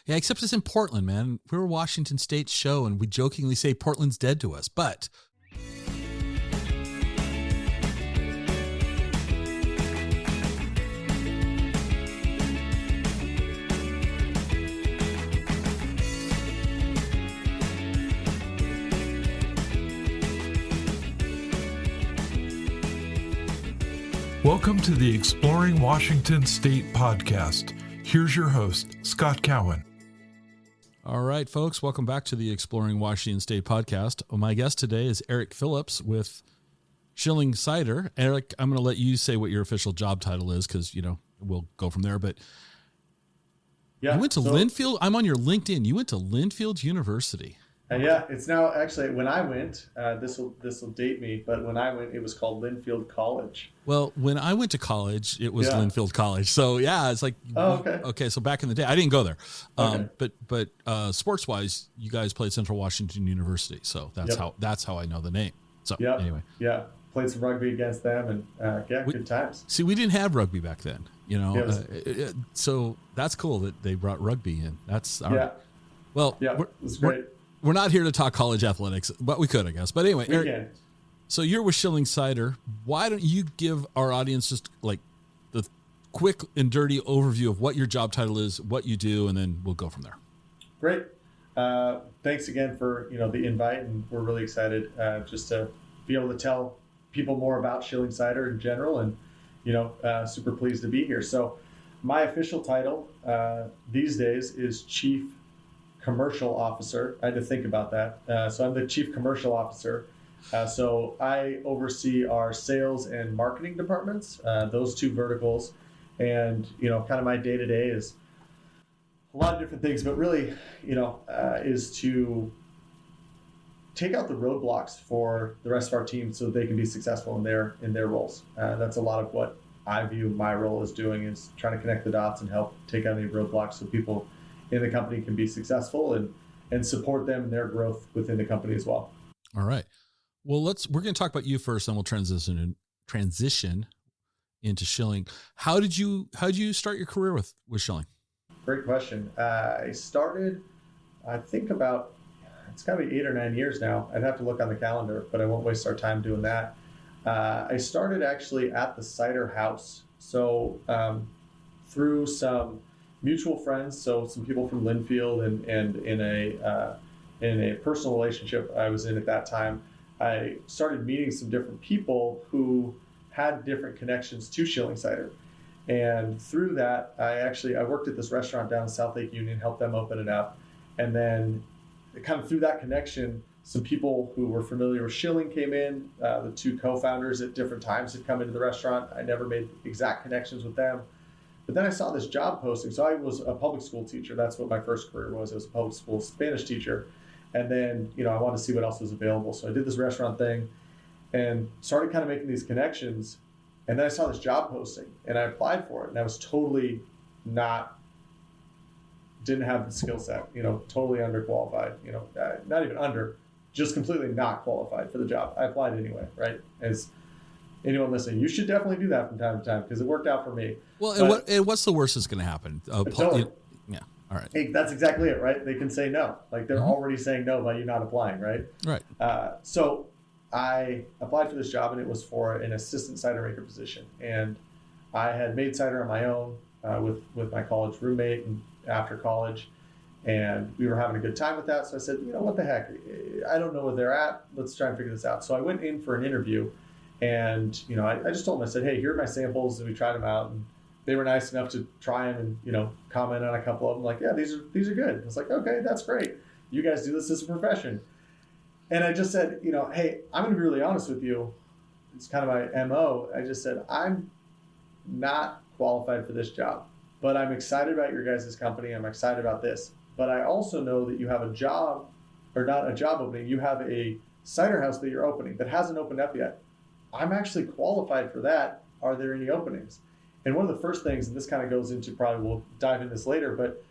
Yeah, except it's in Portland, man. We're a Washington State show, and we jokingly say Portland's dead to us, but Welcome to the Exploring Washington State podcast. Here's your host, Scott Cowan. all right, folks, welcome back to the Exploring Washington State podcast. My guest today is Eric Phillips with Schilling Cider. Eric, I'm going to let you say what your official job title is because, we'll go from there. But you went to Linfield. I'm on your LinkedIn. You went to Linfield University. Yeah, it's now actually, when I went, this will date me, but when I went, it was called Linfield College. Well, when I went to college, it was Linfield College. So yeah, it's like, okay. So back in the day, I didn't go there. But sports wise, you guys played Central Washington University. So that's how I know the name. So anyway. Yeah. Played some rugby against them and good times. See, we didn't have rugby back then, so that's cool that they brought rugby in. That's all right. Well, it was great. We're not here to talk college athletics, but we could, I guess. But anyway, Eric, so you're with Schilling Cider. Why don't you give our audience just like the quick and dirty overview of what your job title is, what you do, and then we'll go from there. Great. Thanks again for the invite, and we're really excited just to be able to tell people more about Schilling Cider in general, and super pleased to be here. So my official title these days is Chief Commercial Officer. I had to think about that. So I'm the Chief Commercial Officer. So I oversee our sales and marketing departments, those two verticals. And, kind of my day-to-day is a lot of different things, but really, is to take out the roadblocks for the rest of our team so they can be successful in their roles. That's a lot of what I view my role as doing, is trying to connect the dots and help take out any roadblocks so people in the company can be successful and support them in their growth within the company as well. All right. Well, we're going to talk about you first, and we'll transition into Schilling. How did you start your career with Schilling? Great question. I started, I think it's got to be 8 or 9 years now. I'd have to look on the calendar, but I won't waste our time doing that. I started actually at the cider house. So through some mutual friends, so some people from Linfield, and in a personal relationship I was in at that time, I started meeting some different people who had different connections to Schilling Cider. And through that, I worked at this restaurant down in South Lake Union, helped them open it up. And then kind of through that connection, some people who were familiar with Schilling came in. The two co-founders at different times had come into the restaurant. I never made exact connections with them. But then I saw this job posting. So I was a public school teacher. That's what my first career was. I was a public school Spanish teacher. And then, I wanted to see what else was available. So I did this restaurant thing and started kind of making these connections. And then I saw this job posting and I applied for it. And I was totally didn't have the skill set, totally underqualified, not even under, just completely not qualified for the job. I applied anyway, right? As anyone listening, you should definitely do that from time to time because it worked out for me. Well, and what's the worst that's going to happen? Totally. Yeah. All right. Hey, that's exactly it, right? They can say no. Like they're already saying no by you not applying, right? Right. So I applied for this job and it was for an assistant cider maker position. And I had made cider on my own with my college roommate and after college. And we were having a good time with that. So I said, what the heck? I don't know where they're at. Let's try and figure this out. So I went in for an interview. And, I just told them, I said, hey, here are my samples. And we tried them out. And they were nice enough to try them and, comment on a couple of them. Like, yeah, these are good. I was like, okay, that's great. You guys do this as a profession. And I just said, hey, I'm going to be really honest with you. It's kind of my MO. I just said, I'm not qualified for this job, but I'm excited about your guys' company. I'm excited about this. But I also know that you have a job, or not a job opening. You have a cider house that you're opening that hasn't opened up yet. I'm actually qualified for that. Are there any openings? And one of the first things, and this kind of goes into, probably we'll dive into this later, but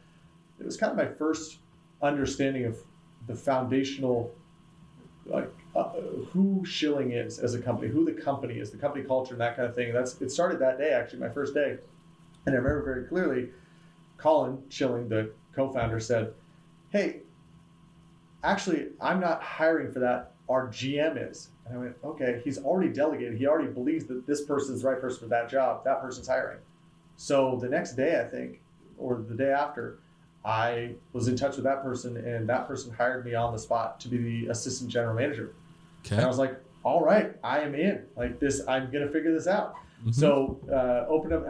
it was kind of my first understanding of the foundational, who Schilling is as a company, who the company is, the company culture and that kind of thing. It started that day, actually, my first day. And I remember very clearly Colin Schilling, the co-founder said, "Hey, actually, I'm not hiring for that. Our GM is." And I went, "Okay, he's already delegated. He already believes that this person's the right person for that job. That person's hiring." So the next day, I think, or the day after, I was in touch with that person, and that person hired me on the spot to be the assistant general manager. Okay. And I was like, all right, I am in. Like this, I'm going to figure this out. Mm-hmm. So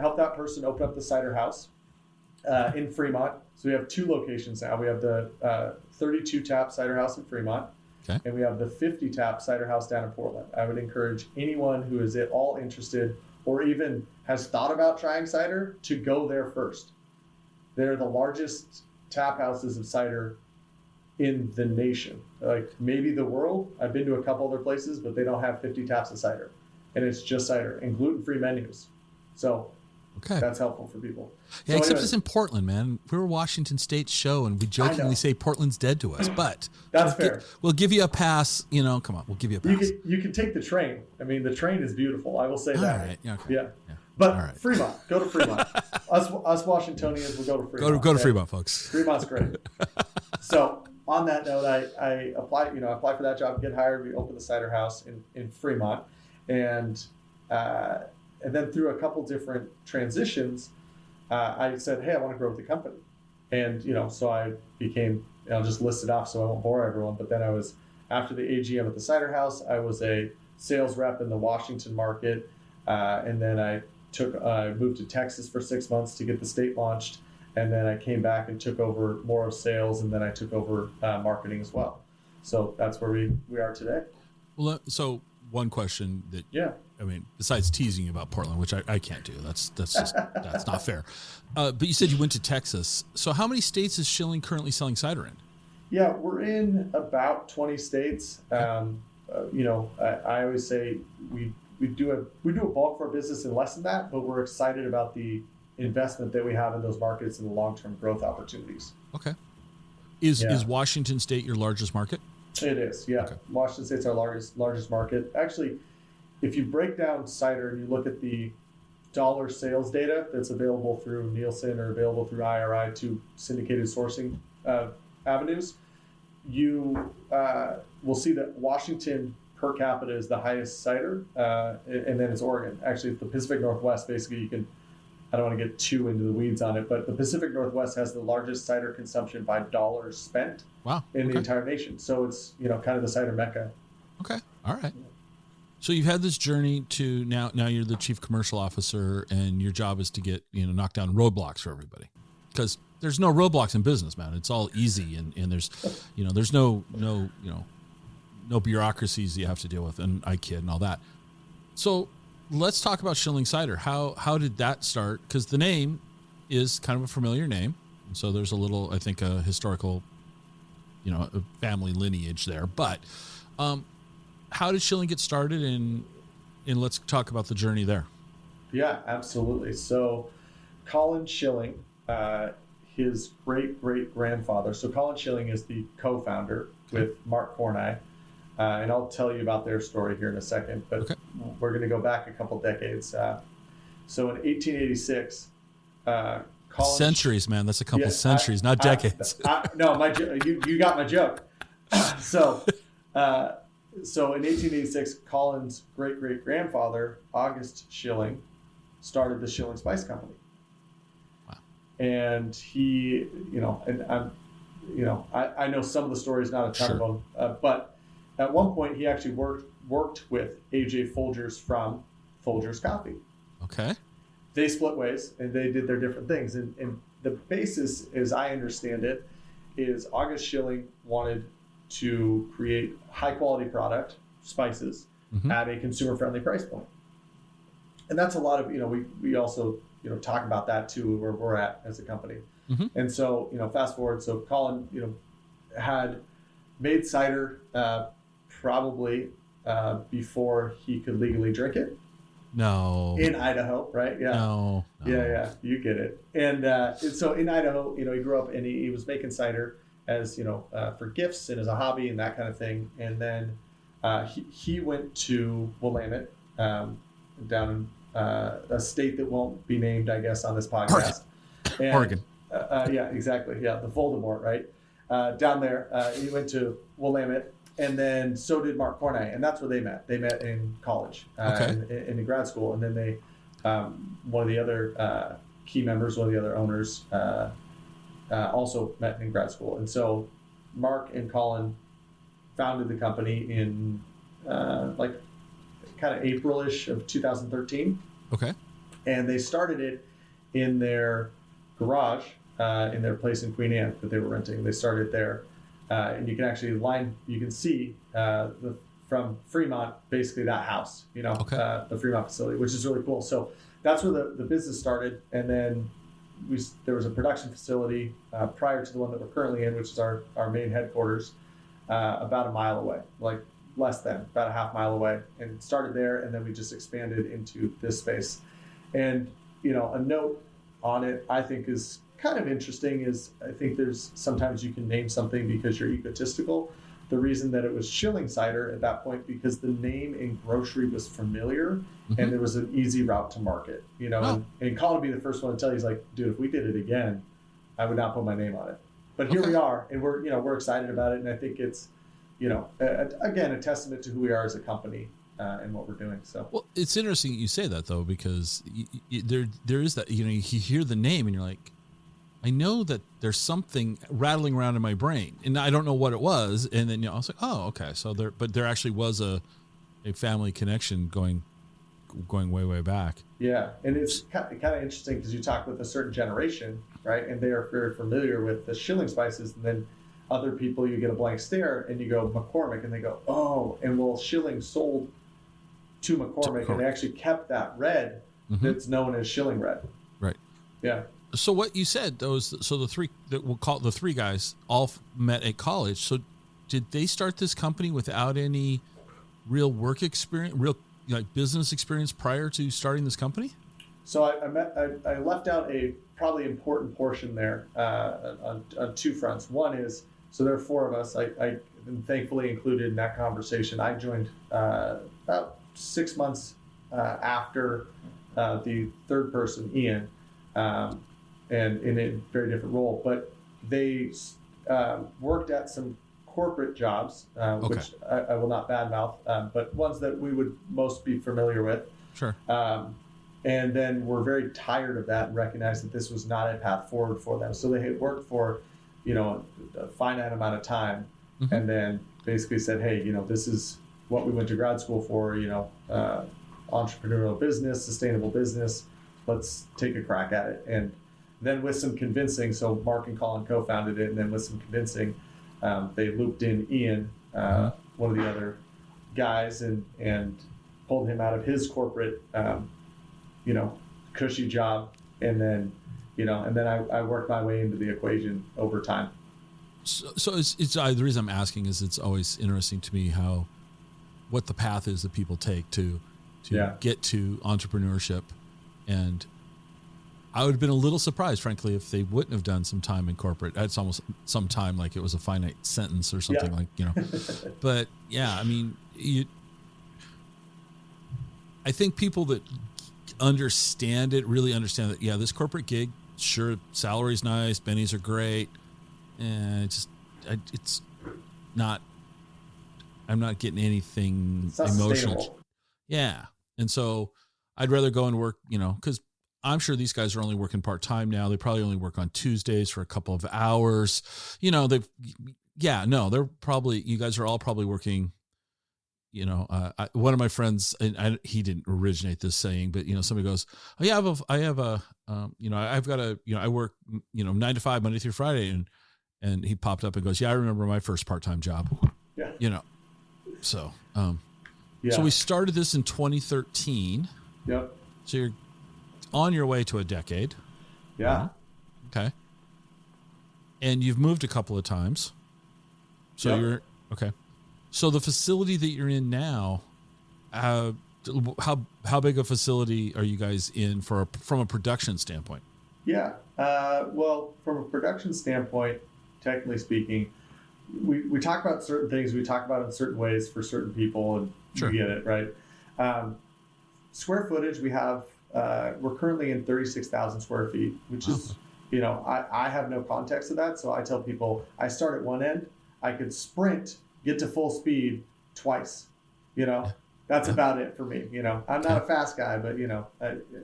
help that person open up the cider house in Fremont. So we have 2 locations now. We have the 32 tap cider house in Fremont, okay, and we have the 50 tap cider house down in Portland. I would encourage anyone who is at all interested or even has thought about trying cider to go there first. They're the largest tap houses of cider in the nation, like maybe the world. I've been to a couple other places, but they don't have 50 taps of cider, and it's just cider and gluten-free menus. So okay, that's helpful for people. Yeah, so except it's in Portland, man. We're a Washington State show, and we jokingly say Portland's dead to us, but that's fair. We'll give you a pass. You know, come on, we'll give you a pass. You can take the train. I mean, the train is beautiful. I will say that. All right. Yeah. Okay. Yeah. But Fremont, go to Fremont. us Washingtonians will go to Fremont. Go to Fremont, folks. Fremont's great. So on that note, I applied for that job, get hired. We opened the cider house in Fremont, and then through a couple different transitions, I said, hey, I want to grow with the company. And, so I became, I'll just list it off so I won't bore everyone. But then after the AGM at the cider house, I was a sales rep in the Washington market. And then I moved to Texas for 6 months to get the state launched. And then I came back and took over more of sales. And then I took over marketing as well. So that's where we are today. Well, so one question that, I mean, besides teasing you about Portland, which I can't do, that's just, that's not fair. But you said you went to Texas. So how many states is Schilling currently selling cider in? Yeah, we're in about 20 states. I always say we do a bulk of our business in less than that, but we're excited about the investment that we have in those markets and the long-term growth opportunities. Okay. Is Washington State your largest market? It is, yeah. Okay. Washington State's our largest market. Actually, if you break down cider and you look at the dollar sales data that's available through Nielsen or available through IRI, 2 syndicated sourcing avenues, you will see that Washington per capita is the highest cider, and then it's Oregon. Actually, the Pacific Northwest, basically, I don't want to get too into the weeds on it, but the Pacific Northwest has the largest cider consumption by dollars spent in the entire nation. So it's, kind of the cider mecca. Okay. All right. So you've had this journey to now you're the chief commercial officer, and your job is to get, knock down roadblocks for everybody, because there's no roadblocks in business, man. It's all easy. And there's, there's no bureaucracies you have to deal with. And I kid and all that. So let's talk about Schilling Cider. How did that start? Because the name is kind of a familiar name. And so there's a little, I think, a historical, a family lineage there. But how did Schilling get started? And let's talk about the journey there. Yeah, absolutely. So Colin Schilling, his great-great-grandfather. So Colin Schilling is the co-founder with Mark Corneye. And I'll tell you about their story here in a second, but we're going to go back a couple decades. So in 1886, Colin... Centuries, man. That's a couple centuries, not decades. You got my joke. So in 1886, Colin's great-great-grandfather, August Schilling, started the Schilling Spice Company. Wow. And he, I know some of the stories, not a ton of them, but at one point, he actually worked with A.J. Folgers from Folgers Coffee. Okay. They split ways, and they did their different things. And the basis, as I understand it, is August Schilling wanted to create high-quality product, spices, at a consumer-friendly price point. And that's a lot of, we also, talk about that, too, where we're at as a company. Mm-hmm. And so, fast forward, so Colin, had made cider probably before he could legally drink it. No. In Idaho, right? Yeah. No. Yeah, you get it. And so in Idaho, he grew up and he was making cider as, for gifts and as a hobby and that kind of thing. And then he went to Willamette, down in a state that won't be named, I guess, on this podcast. Oregon. Yeah, exactly. Yeah, the Voldemort, right? Down there, he went to Willamette, and then so did Mark Cornay, and that's where they met. They met in college, in grad school, and then they, one of the other key members, one of the other owners, also met in grad school, and so Mark and Colin founded the company in like kind of April-ish of 2013. Okay. And they started it in their garage, in their place in Queen Anne that they were renting. They started there, and you can actually you can see from Fremont, basically that house, the Fremont facility, which is really cool. So that's where the business started. And then there was a production facility prior to the one that we're currently in, which is our main headquarters, about a mile away, like less than about a half mile away, and started there. And then we just expanded into this space. And, a note on it, I think is kind of interesting is I think there's sometimes you can name something because you're egotistical. The reason that it was Schilling Cider at that point, because the name in grocery was familiar, and there was an easy route to market, and Colin would be the first one to tell you, he's like, dude, if we did it again, I would not put my name on it. But here we are, and we're excited about it. And I think it's, again, a testament to who we are as a company and what we're doing. So, well, it's interesting you say that though, because there is that, you hear the name and you're like, I know that there's something rattling around in my brain, and I don't know what it was. And then I was like, oh, okay. So there actually was a family connection going way back. Yeah, and it's kind of interesting because you talk with a certain generation, right? And they are very familiar with the Schilling spices, and then other people, you get a blank stare and you go McCormick, and they go, oh, and well, Schilling sold to McCormick, and they actually kept that red that's known as Schilling Red. Right. Yeah. So what you said, the three that we'll call the three guys all met at college. So did they start this company without any real work experience, real business experience prior to starting this company? So I left out a probably important portion there on two fronts. One is, so there are four of us. I am thankfully included in that conversation. I joined about 6 months after the third person, Ian. And in a very different role, but they worked at some corporate jobs, which I will not badmouth, but ones that we would most be familiar with. Sure. And then were very tired of that and recognized that this was not a path forward for them. So they had worked for, a finite amount of time, and then basically said, hey, this is what we went to grad school for, entrepreneurial business, sustainable business. Let's take a crack at it. And then with some convincing, so Mark and Colin co-founded it, and then with some convincing, they looped in Ian, one of the other guys, and pulled him out of his corporate, cushy job, and then, I worked my way into the equation over time. So it's the reason I'm asking is it's always interesting to me what the path is that people take to get to entrepreneurship, and I would have been a little surprised, frankly, if they wouldn't have done some time in corporate. It's almost some time like it was a finite sentence or something But yeah, I mean, I think people that really understand that, this corporate gig, sure, salary's nice, bennies are great, and it's not, I'm not getting anything emotional. Yeah. And so I'd rather go and work, because I'm sure these guys are only working part-time now. They probably only work on Tuesdays for a couple of hours. They're probably, you guys are all probably working, one of my friends, and he didn't originate this saying, but, somebody goes, oh yeah, I've got I work, 9 to 5, Monday through Friday. And he popped up and goes, yeah, I remember my first part-time job, So, so we started this in 2013. Yep. So you're on your way to a decade. Yeah. Okay. And you've moved a couple of times. So you're okay. So the facility that you're in now, how big a facility are you guys in from a production standpoint? Yeah. Well, from a production standpoint, technically speaking, we talk about certain things. We talk about it in certain ways for certain people, and you get it, right? Square footage, we have, we're currently in 36,000 square feet, which is I have no context to that. So I tell people I start at one end, I could sprint, get to full speed twice, that's about it for me. I'm not a fast guy, but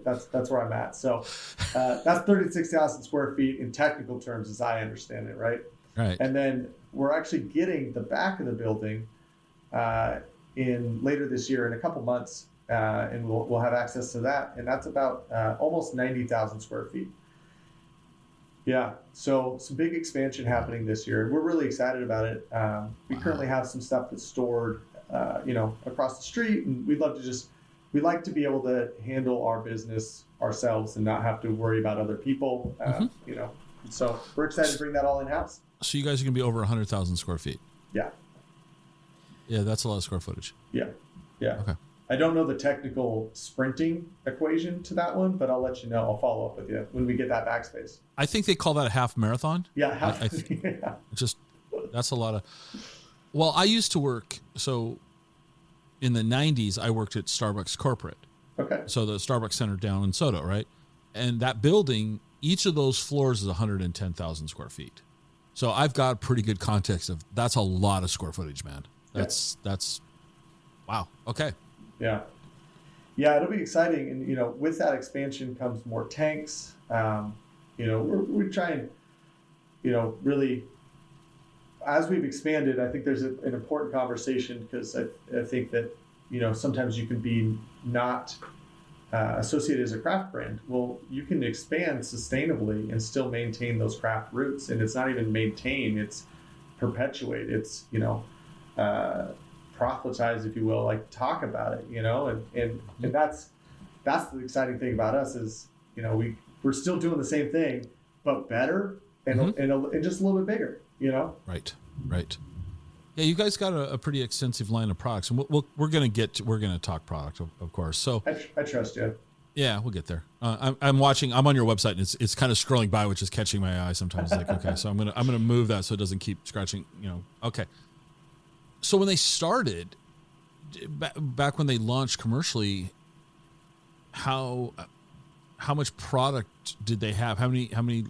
that's where I'm at. So that's 36,000 square feet in technical terms, as I understand it. Right. Right. And then we're actually getting the back of the building in later this year in a couple months. And we'll have access to that. And that's about almost 90,000 square feet. Yeah. So some big expansion happening this year. We're really excited about it. We currently have some stuff that's stored, across the street, and we'd like to be able to handle our business ourselves and not have to worry about other people, so we're excited to bring that all in-house. So you guys are going to be over 100,000 square feet. Yeah. Yeah. That's a lot of square footage. Yeah. Yeah. Okay. I don't know the technical sprinting equation to that one, but I'll let you know. I'll follow up with you when we get that backspace. I think they call that a half marathon. Yeah. Yeah. That's a lot of, well, I used to work. So in the 90s, I worked at Starbucks corporate. Okay. So the Starbucks Center down in Soto, right? And that building, each of those floors is 110,000 square feet. So I've got pretty good context of that's a lot of square footage, man. That's wow. Okay. Yeah. Yeah, it'll be exciting. And, with that expansion comes more tanks. We're trying, really, as we've expanded, I think there's an important conversation because I think that, sometimes you can be not associated as a craft brand. Well, you can expand sustainably and still maintain those craft roots. And it's not even maintain, it's perpetuate. It's, proselytize, if you will, like talk about it, and that's the exciting thing about us is, we're still doing the same thing, but better and just a little bit bigger, Right. Yeah. You guys got a pretty extensive line of products, and we're going to talk product, of course. So I trust you. Yeah, we'll get there. I'm watching. I'm on your website, and it's kind of scrolling by, which is catching my eye sometimes. Like, okay, so I'm gonna move that so it doesn't keep scratching. Okay. So when they started, back when they launched commercially, how much product did they have? How many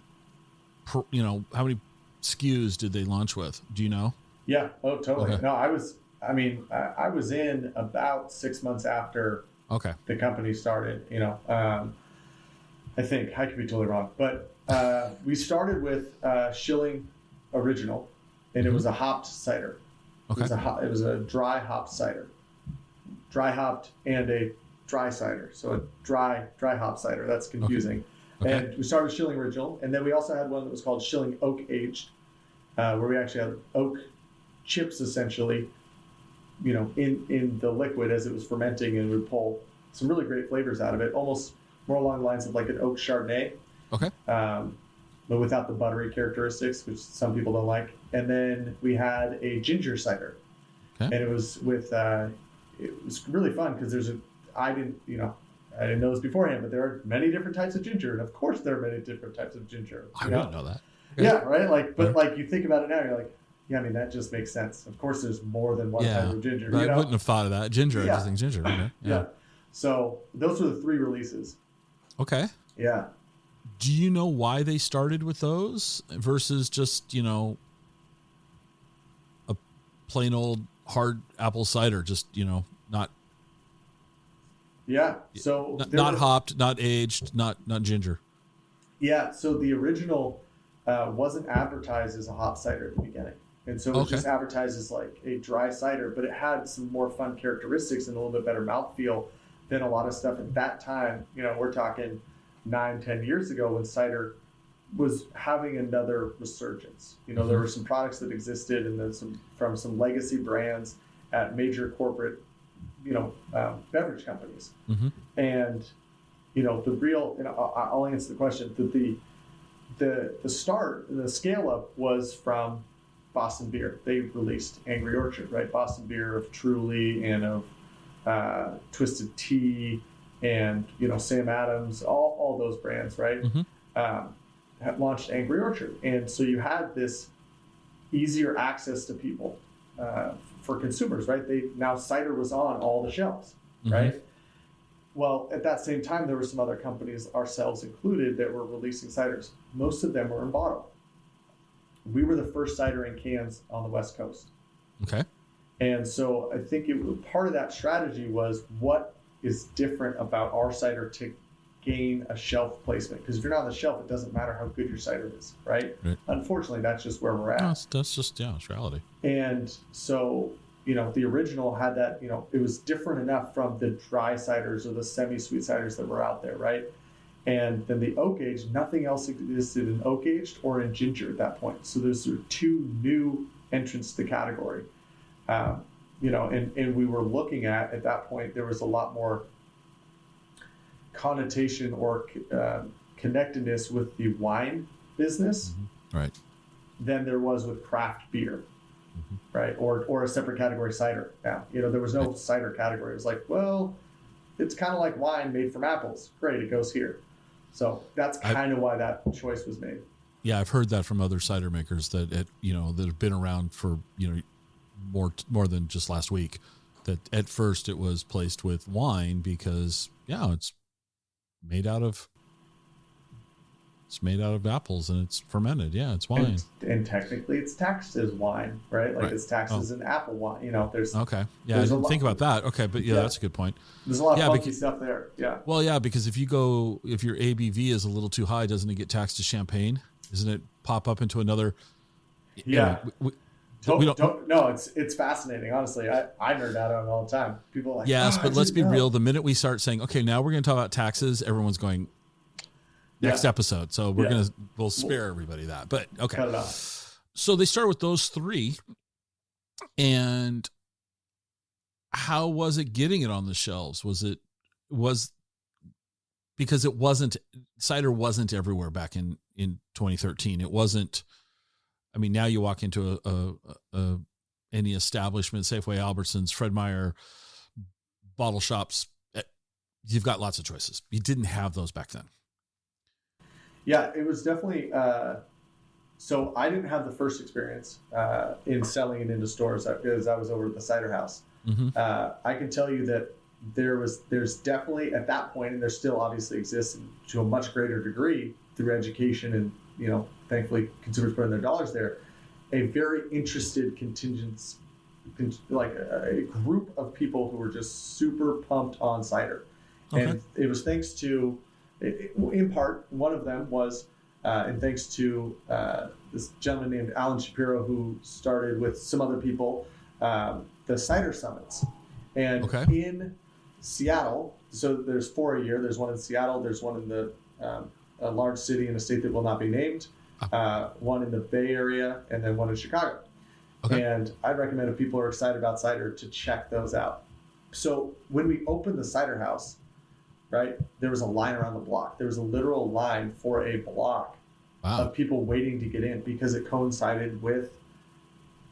SKUs did they launch with? Do you know? Yeah. Oh, totally. Okay. No, I was in about 6 months after the company started. I think I could be totally wrong, but we started with Schilling Original, and it was a hopped cider. Okay. It was a dry hopped cider, dry hopped and a dry cider. So a dry hopped cider. That's confusing. Okay. And we started with Schilling Original, and then we also had one that was called Schilling Oak Aged, where we actually had oak chips essentially, in the liquid as it was fermenting, and we'd pull some really great flavors out of it, almost more along the lines of like an oak Chardonnay. Okay. But without the buttery characteristics, which some people don't like. And then we had a ginger cider, and it was with it was really fun because I didn't know this beforehand, but there are many different types of ginger, and of course there are many different types of ginger. I didn't know that. Okay. Yeah, right. But you think about it now, you're like, yeah, I mean that just makes sense. Of course, there's more than one type of ginger. I wouldn't have thought of that. Ginger, I just think ginger. Okay. Yeah. So those were the 3 releases. Okay. Yeah. Do you know why they started with those versus just, a plain old hard apple cider, just, not. Yeah. So not hopped, not aged, not ginger. Yeah. So the original wasn't advertised as a hop cider at the beginning. And so it was just advertised as like a dry cider, but it had some more fun characteristics and a little bit better mouthfeel than a lot of stuff at that time. We're talking 9-10 years ago when cider was having another resurgence. There were some products that existed, and then from some legacy brands at major corporate, beverage companies. And the real, I'll answer the question that the start, the scale up was from Boston Beer. They released Angry Orchard, right? Boston Beer of Truly and of Twisted Tea and Sam Adams, all those brands, right? Had launched Angry Orchard, and so you had this easier access to people for consumers, right? Now cider was on all the shelves, right? Well, at that same time, there were some other companies, ourselves included, that were releasing ciders. Most of them were in bottle. We were the first cider in cans on the West Coast. Okay. And so I think part of that strategy was what is different about our cider to gain a shelf placement. Because if you're not on the shelf, it doesn't matter how good your cider is, right? Unfortunately, that's just where we're at. No, that's just, it's reality. And so, the original had that, it was different enough from the dry ciders or the semi-sweet ciders that were out there, right? And then the oak aged, nothing else existed in oak aged or in ginger at that point. So there's sort of two new entrants to the category. And we were looking at that point, there was a lot more connotation or connectedness with the wine business, right, than there was with craft beer, right, or a separate category cider. Now, there was no cider category. It was like, well, it's kind of like wine made from apples. Great, it goes here. So that's kind of why that choice was made. Yeah, I've heard that from other cider makers that that have been around for more than just last week. That at first it was placed with wine because it's made out of apples and it's fermented. Yeah, it's wine. And technically it's taxed as wine, right? Like it's taxed as an apple wine. There's okay. Yeah, I didn't think about that. Okay, but that's a good point. There's a lot of funky stuff there. Yeah. Well, yeah, because if your ABV is a little too high, doesn't it get taxed as champagne? Doesn't it pop up into another? Yeah. No, it's fascinating. Honestly, I nerd out on it all the time. People are like, yes, but let's be real. The minute we start saying, okay, now we're going to talk about taxes, everyone's going next episode. So we'll spare everybody that. But okay. Cut it off. So they start with those three, and how was it getting it on the shelves? Because cider wasn't everywhere back in 2013. It wasn't. I mean, now you walk into any establishment, Safeway, Albertsons, Fred Meyer, bottle shops, you've got lots of choices. You didn't have those back then. Yeah, it was definitely. So I didn't have the first experience in selling it into stores because I was over at the cider house. I can tell you that there's definitely at that point, and there still obviously exists to a much greater degree through education and thankfully consumers putting their dollars there, a very interested contingent, like a group of people who were just super pumped on cider. Okay. And it was thanks to, in part, one of them was, and thanks to this gentleman named Alan Shapiro, who started with some other people, the cider summits. And in Seattle, so there's 4 a year. There's one in Seattle. There's one in the a large city in a state that will not be named, one in the Bay Area, and then one in Chicago. Okay. And I'd recommend if people are excited about cider to check those out. So when we opened the cider house, right, there was a line around the block. There was a literal line for a block of people waiting to get in because it coincided with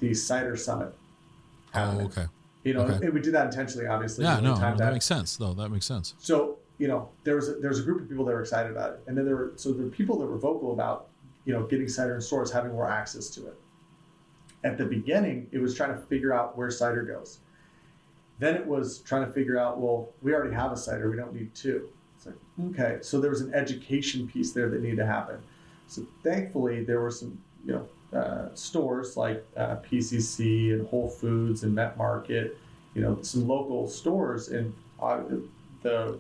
the cider summit happening. Oh, okay. And we did that intentionally, obviously. Yeah, that makes sense. No, that makes sense. So, there was a group of people that were excited about it. And then there were people that were vocal about, getting cider in stores, having more access to it. At the beginning, it was trying to figure out where cider goes. Then it was trying to figure out, well, we already have a cider, we don't need two. It's like, okay. So there was an education piece there that needed to happen. So thankfully, there were some, stores like PCC and Whole Foods and Met Market, some local stores and the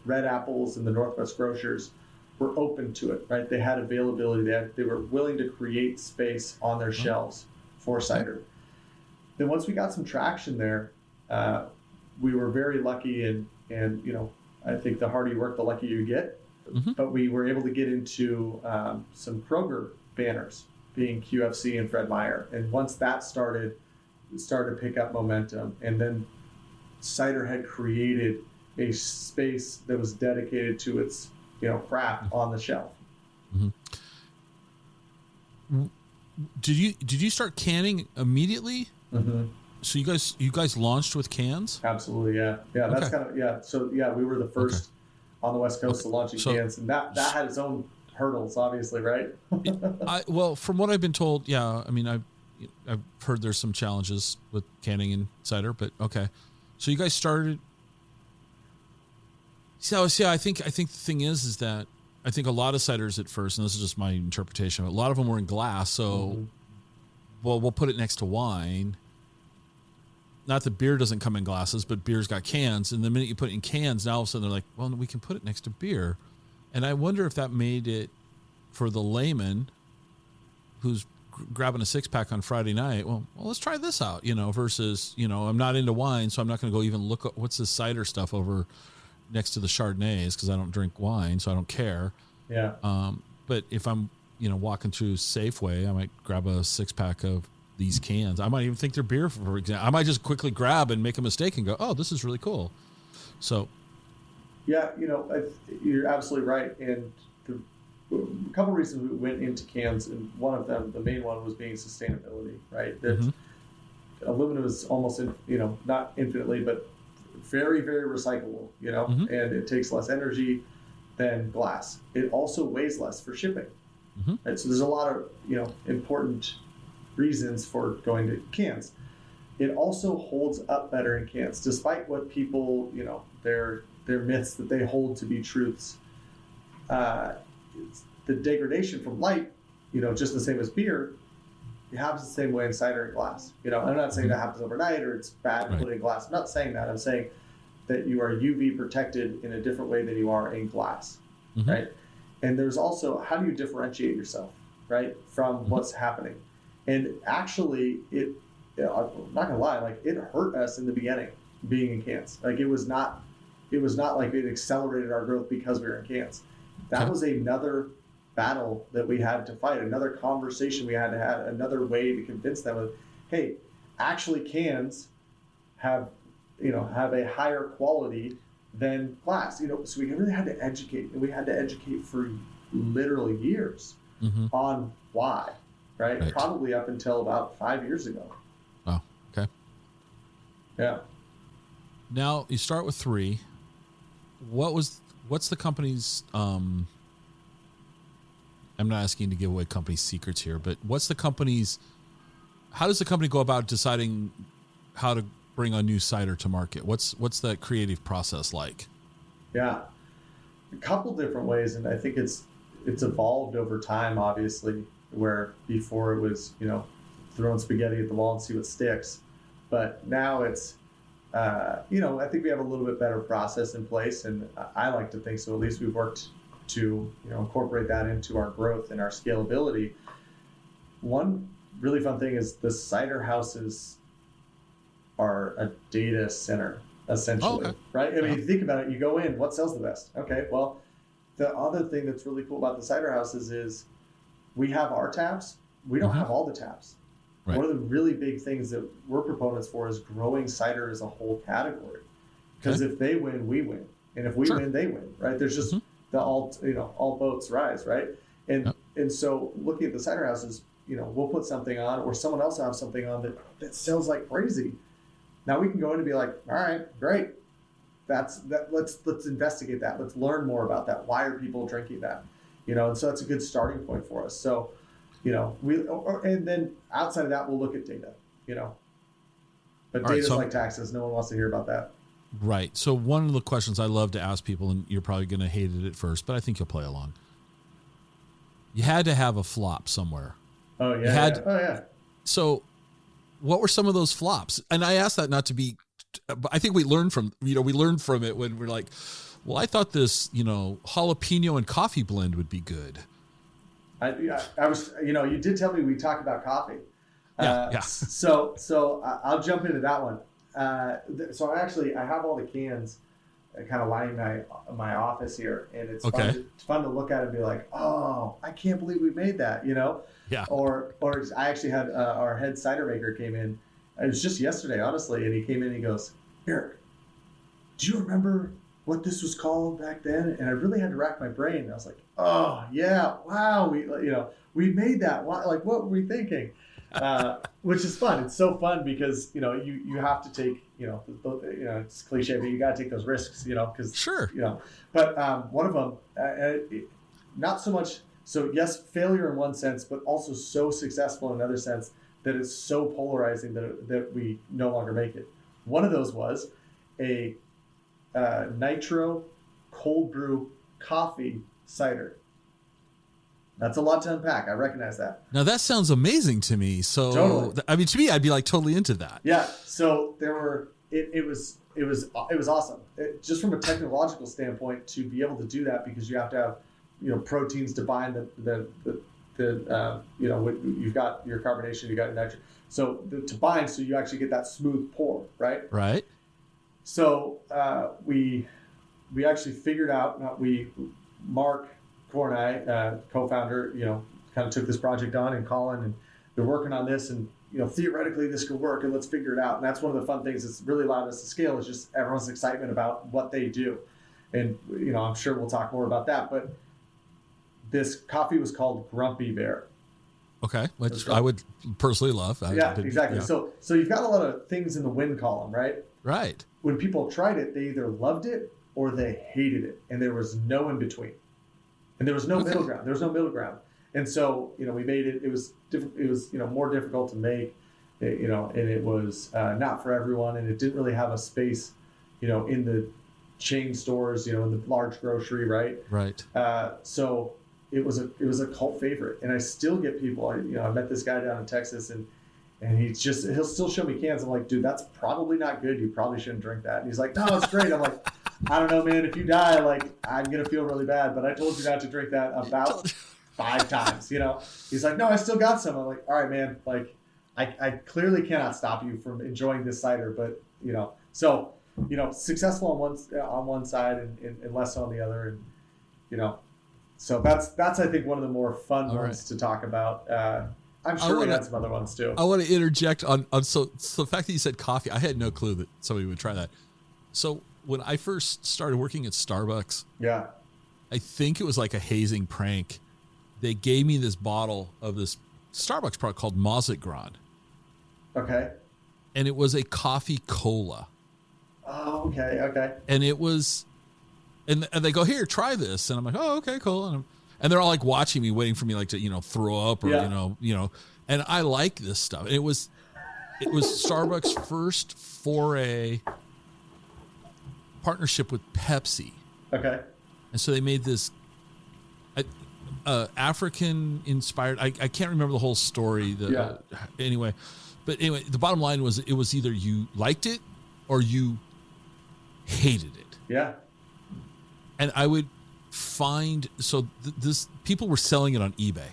Red Apples and the Northwest Grocers were open to it, right? They had availability. They were willing to create space on their shelves for cider. Then once we got some traction there, we were very lucky and I think the harder you work, the luckier you get. But we were able to get into some Kroger banners, being QFC and Fred Meyer. And once that started to pick up momentum. And then cider had created a space that was dedicated to its, craft on the shelf. Did you start canning immediately? So you guys launched with cans? Absolutely, yeah. That's kind of So we were the first on the West Coast to launching cans, and that had its own hurdles, obviously, right? Well, from what I've been told, I mean, I've heard there's some challenges with canning and cider, but okay. So you guys started. So I think the thing is that I think a lot of ciders at first, and this is just my interpretation, a lot of them were in glass. So, well, we'll put it next to wine. Not that beer doesn't come in glasses, but beer's got cans. And the minute you put it in cans, now all of a sudden they're like, well, we can put it next to beer. And I wonder if that made it for the layman who's grabbing a 6-pack on Friday night. Well, let's try this out, versus, I'm not into wine, so I'm not going to go even look at what's this cider stuff over next to the Chardonnays because I don't drink wine, so I don't care. Yeah. But if I'm, walking through Safeway, I might grab a 6-pack of these cans. I might even think they're beer, for example. I might just quickly grab and make a mistake and go, oh, this is really cool. So. Yeah, you're absolutely right. And a couple of reasons we went into cans, and one of them, the main one, was being sustainability, right? That aluminum is almost, not infinitely, but very, very recyclable, and it takes less energy than glass. It also weighs less for shipping. Right? So there's a lot of, important reasons for going to cans. It also holds up better in cans, despite what people, their myths that they hold to be truths. The degradation from light, just the same as beer, it happens the same way in cider and glass. I'm not saying that happens overnight or it's bad to put in glass. I'm not saying that. I'm saying that you are UV protected in a different way than you are in glass, right? And there's also, how do you differentiate yourself, right, from what's happening? And actually, I'm not gonna lie, like it hurt us in the beginning being in cans. Like it was not like it accelerated our growth because we were in cans. That was another battle that we had to fight, another conversation we had to have, another way to convince them of, hey, actually cans have a higher quality than glass. So we really had to educate, and we had to educate for literally years on why, right? Probably up until about 5 years ago. Oh, okay. Yeah. Now you start with 3. What's the company's, I'm not asking you to give away company secrets here, but how does the company go about deciding how to bring a new cider to market? What's that creative process like? Yeah, a couple different ways. And I think it's evolved over time, obviously, where before it was, throwing spaghetti at the wall and see what sticks. But now it's, I think we have a little bit better process in place, and I like to think so. At least we've worked to, incorporate that into our growth and our scalability. One really fun thing is the cider houses are a data center, essentially, right? I mean, if you think about it, you go in, what sells the best? Okay, well, the other thing that's really cool about the cider houses is we have our tabs. We don't have all the tabs. Right. One of the really big things that we're proponents for is growing cider as a whole category. Because if they win, we win. And if we win, they win, right? There's just all boats rise, right? And so looking at the cider houses, we'll put something on, or someone else will have something on that sells like crazy. Now we can go in and be like, all right, great. Let's investigate that. Let's learn more about that. Why are people drinking that? And so that's a good starting point for us. So, and then outside of that, we'll look at data, but data's like taxes. No one wants to hear about that. Right. So one of the questions I love to ask people, and you're probably going to hate it at first, but I think you'll play along. You had to have a flop somewhere. Oh yeah. Oh yeah. So what were some of those flops? And I asked that not to be, I think we learned from it when we're like, well, I thought this, jalapeno and coffee blend would be good. I was, you did tell me we talked about coffee. Yeah. So I'll jump into that one. So I have all the cans kind of lining my office here, and it's fun to look at and be like, oh, I can't believe we made that, Yeah. Or I actually had our head cider maker came in. It was just yesterday, honestly, and he came in and he goes, Eric, do you remember what this was called back then? And I really had to rack my brain. And I was like, oh yeah, wow, we made that. Like, what were we thinking? Which is fun. It's so fun because you have to take it's cliche, but you got to take those risks, because sure, But one of them, not so much. So yes, failure in one sense, but also so successful in another sense that it's so polarizing that we no longer make it. One of those was a nitro cold brew coffee cider. That's a lot to unpack. I recognize that. Now that sounds amazing to me. So, totally. I mean, to me, I'd be like totally into that. Yeah. So it was awesome. Just from a technological standpoint, to be able to do that, because you have to have, proteins to bind the you've got your carbonation, you got your nitrogen. So to bind, so you actually get that smooth pour, right? Right. So we actually figured out, Mark Cornay, co-founder, kind of took this project on, and Colin, and they're working on this, and theoretically this could work, and let's figure it out. And that's one of the fun things that's really allowed us to scale, is just everyone's excitement about what they do. And I'm sure we'll talk more about that, but this coffee was called Grumpy Bear. Okay, which I would personally love. Exactly. Yeah. So you've got a lot of things in the win column, right? Right. When people tried it, they either loved it or they hated it, and there was no in between, and there was no middle ground. There was no middle ground, and so we made it. It was different. It was more difficult to make, and it was not for everyone, and it didn't really have a space, in the chain stores, in the large grocery, right? Right. So it was a cult favorite, and I still get people. I met this guy down in Texas, and he'll still show me cans. I'm like, dude, that's probably not good. You probably shouldn't drink that. And he's like, no, it's great. I'm like, I don't know, man. If you die, like, I'm gonna feel really bad. But I told you not to drink that about 5 times. He's like, no, I still got some. I'm like, all right, man. Like, I clearly cannot stop you from enjoying this cider, but so successful on one side and less on the other, and so that's I think one of the more fun ones to talk about. I'm sure we had some other ones too. I want to interject on so the fact that you said coffee, I had no clue that somebody would try that. So when I first started working at Starbucks, I think it was like a hazing prank. They gave me this bottle of this Starbucks product called Mazatgran. Okay. And it was a coffee cola. Oh, okay. And it was, and they go, here, try this. And I'm like, oh, okay, cool. And they're all like watching me, waiting for me like to, throw up or, and I like this stuff. And it was Starbucks' first foray partnership with Pepsi. Okay. And so they made this African inspired, I can't remember the whole story. Anyway, the bottom line was it was either you liked it or you hated it. Yeah. And I would find, this people were selling it on eBay.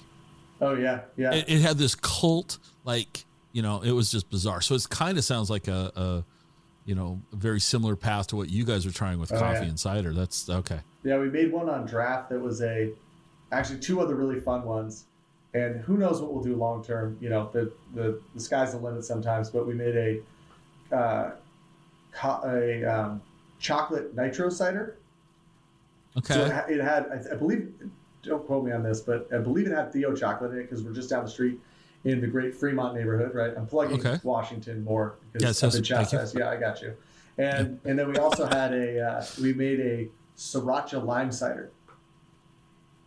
Oh yeah. Yeah. It had this cult, it was just bizarre. So it kind of sounds like a very similar path to what you guys are trying with coffee and cider. That's okay. Yeah. We made one on draft that was actually 2 other really fun ones, and who knows what we'll do long term. The sky's the limit sometimes, but we made a chocolate nitro cider. Okay. So it had, I believe, don't quote me on this, but I believe it had Theo chocolate in it, because we're just down the street in the great Fremont neighborhood, right? I'm plugging Washington more because I've been chastised. Yeah, I got you. And then we also had we made a sriracha lime cider.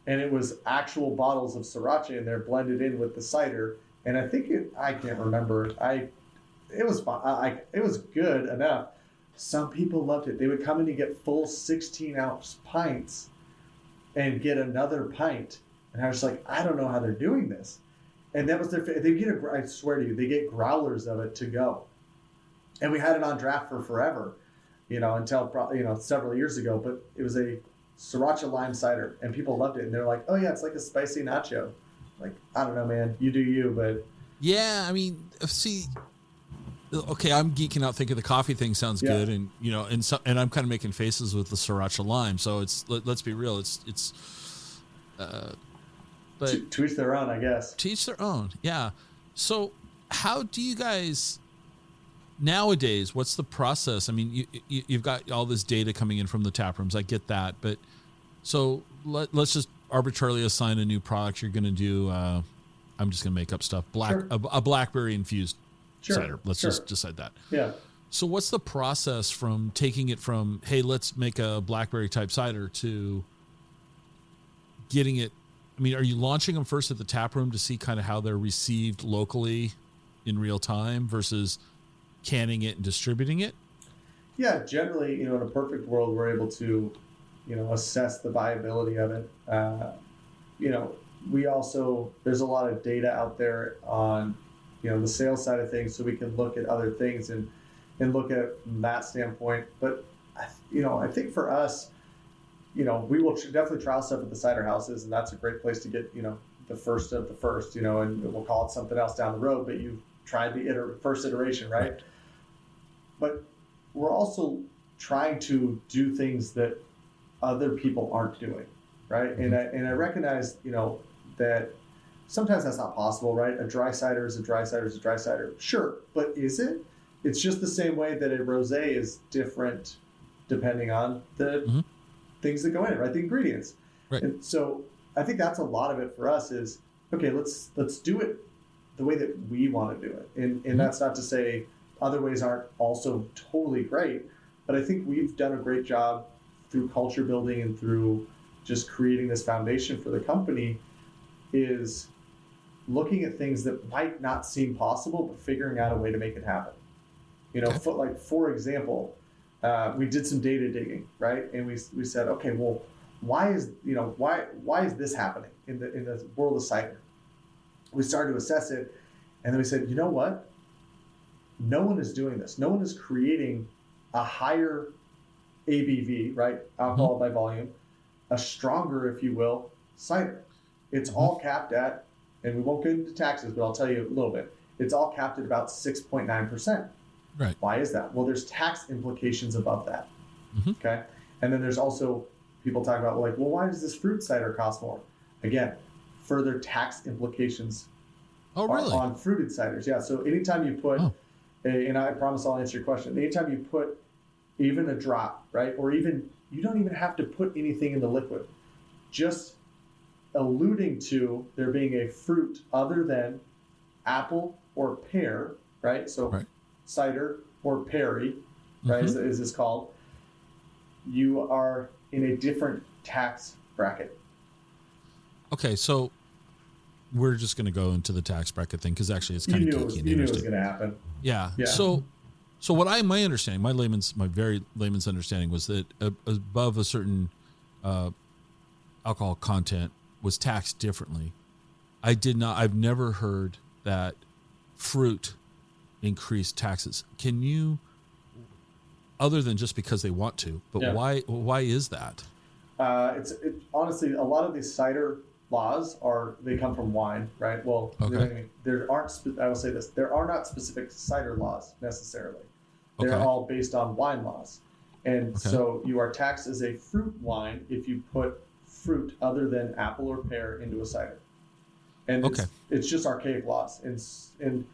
And it was actual bottles of sriracha in there blended in with the cider. And I think I can't remember. It was fun. It was good enough. Some people loved it. They would come in and get full 16-ounce pints and get another pint. And I was like, I don't know how they're doing this. And that was I swear to you, they get growlers of it to go. And we had it on draft for forever, until several years ago. But it was a sriracha lime cider, and people loved it. And they're like, oh yeah, it's like a spicy nacho. Like, I don't know, man, you do you, but yeah, I mean, see, okay, I'm geeking out thinking the coffee thing sounds good, and and I'm kind of making faces with the sriracha lime. So let's be real, but to each their own, I guess. To each their own, yeah. So how do you guys nowadays? What's the process? I mean, you've got all this data coming in from the tap rooms. I get that, but so let's just arbitrarily assign a new product you're going to do. I'm just going to make up stuff. A blackberry infused cider. Let's just decide that. Yeah. So what's the process from taking it from, hey, let's make a blackberry type cider, to getting it? I mean, are you launching them first at the tap room to see kind of how they're received locally in real time versus canning it and distributing it? Yeah, generally, in a perfect world, we're able to assess the viability of it. We also, there's a lot of data out there on, the sales side of things, so we can look at other things and look at that standpoint. But, I think for us, we will definitely trial stuff at the cider houses, and that's a great place to get, the first of the first, and we'll call it something else down the road, but you've tried the first iteration, right? But we're also trying to do things that other people aren't doing, right? Mm-hmm. And I recognize, that sometimes that's not possible, right? A dry cider is a dry cider is a dry cider. Sure, but is it? It's just the same way that a rosé is different depending on the things that go in it, right? The ingredients. Right. And so I think that's a lot of it for us is, okay, let's do it the way that we want to do it. And that's not to say other ways aren't also totally great, but I think we've done a great job through culture building and through just creating this foundation for the company, is looking at things that might not seem possible, but figuring out a way to make it happen. For example, we did some data digging, right? And we said, okay, well, why is this happening in the world of cider? We started to assess it, and then we said, you know what? No one is doing this. No one is creating a higher ABV, right? Alcohol by volume, a stronger, if you will, cider. It's all capped at, and we won't get into taxes, but I'll tell you a little bit. It's all capped at about 6.9%. Right. Why is that? Well, there's tax implications above that. Okay. And then there's also people talk about why does this fruit cider cost more? Again, further tax implications on fruited ciders. Yeah. So anytime you put, and I promise I'll answer your question. Anytime you put even a drop, right? Or even, you don't even have to put anything in the liquid. Just alluding to there being a fruit other than apple or pear, right? So cider or perry, right, as it's called, you are in a different tax bracket. Okay, so we're just going to go into the tax bracket thing because actually it's kind of geeky and interesting. You knew it was going to happen. Yeah. So my understanding, my very layman's understanding was that above a certain alcohol content was taxed differently. I've never heard that fruit increased taxes. Can you, other than just because they want to, but why is that? Honestly, a lot of these cider laws they come from wine, right? Well, I will say this, there are not specific cider laws necessarily. They're all based on wine laws. And so you are taxed as a fruit wine if you put fruit other than apple or pear into a cider. And it's just archaic laws. And